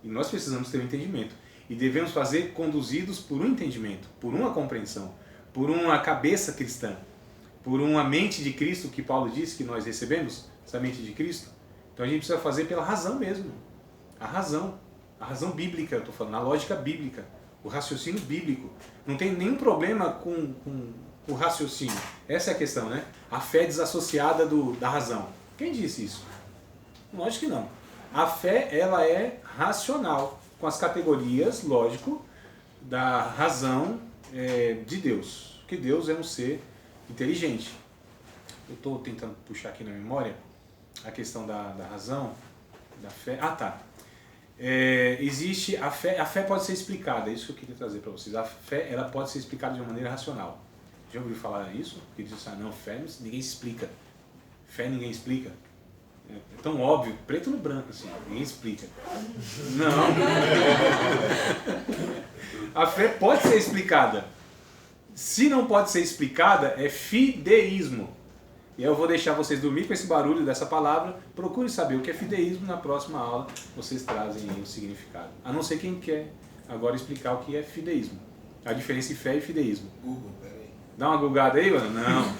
Speaker 1: E nós precisamos ter um entendimento. E devemos fazer conduzidos por um entendimento, por uma compreensão, por uma cabeça cristã, por uma mente de Cristo, que Paulo disse que nós recebemos, essa mente de Cristo. Então a gente precisa fazer pela razão mesmo. A razão bíblica, eu estou falando, a lógica bíblica, o raciocínio bíblico. Não tem nenhum problema com o raciocínio. Essa é a questão, né? A fé desassociada da razão. Quem disse isso? Lógico que não. A fé, ela é racional, com as categorias, lógico, da razão de Deus. Porque Deus é um ser inteligente. Eu estou tentando puxar aqui na memória a questão da razão, da fé. Existe a fé pode ser explicada, é isso que eu queria trazer para vocês. A fé, ela pode ser explicada de uma maneira racional. Já ouviu falar isso? Porque diz assim, não, fé ninguém explica. Fé ninguém explica. É tão óbvio, preto no branco, assim, ninguém explica. Não. A fé pode ser explicada. Se não pode ser explicada, é fideísmo. E eu vou deixar vocês dormir com esse barulho dessa palavra. Procure saber o que é fideísmo, na próxima aula vocês trazem aí o significado. A não ser quem quer agora explicar o que é fideísmo. A diferença entre fé e fideísmo.
Speaker 4: Google, peraí.
Speaker 1: Dá uma gulgada aí, mano? Não.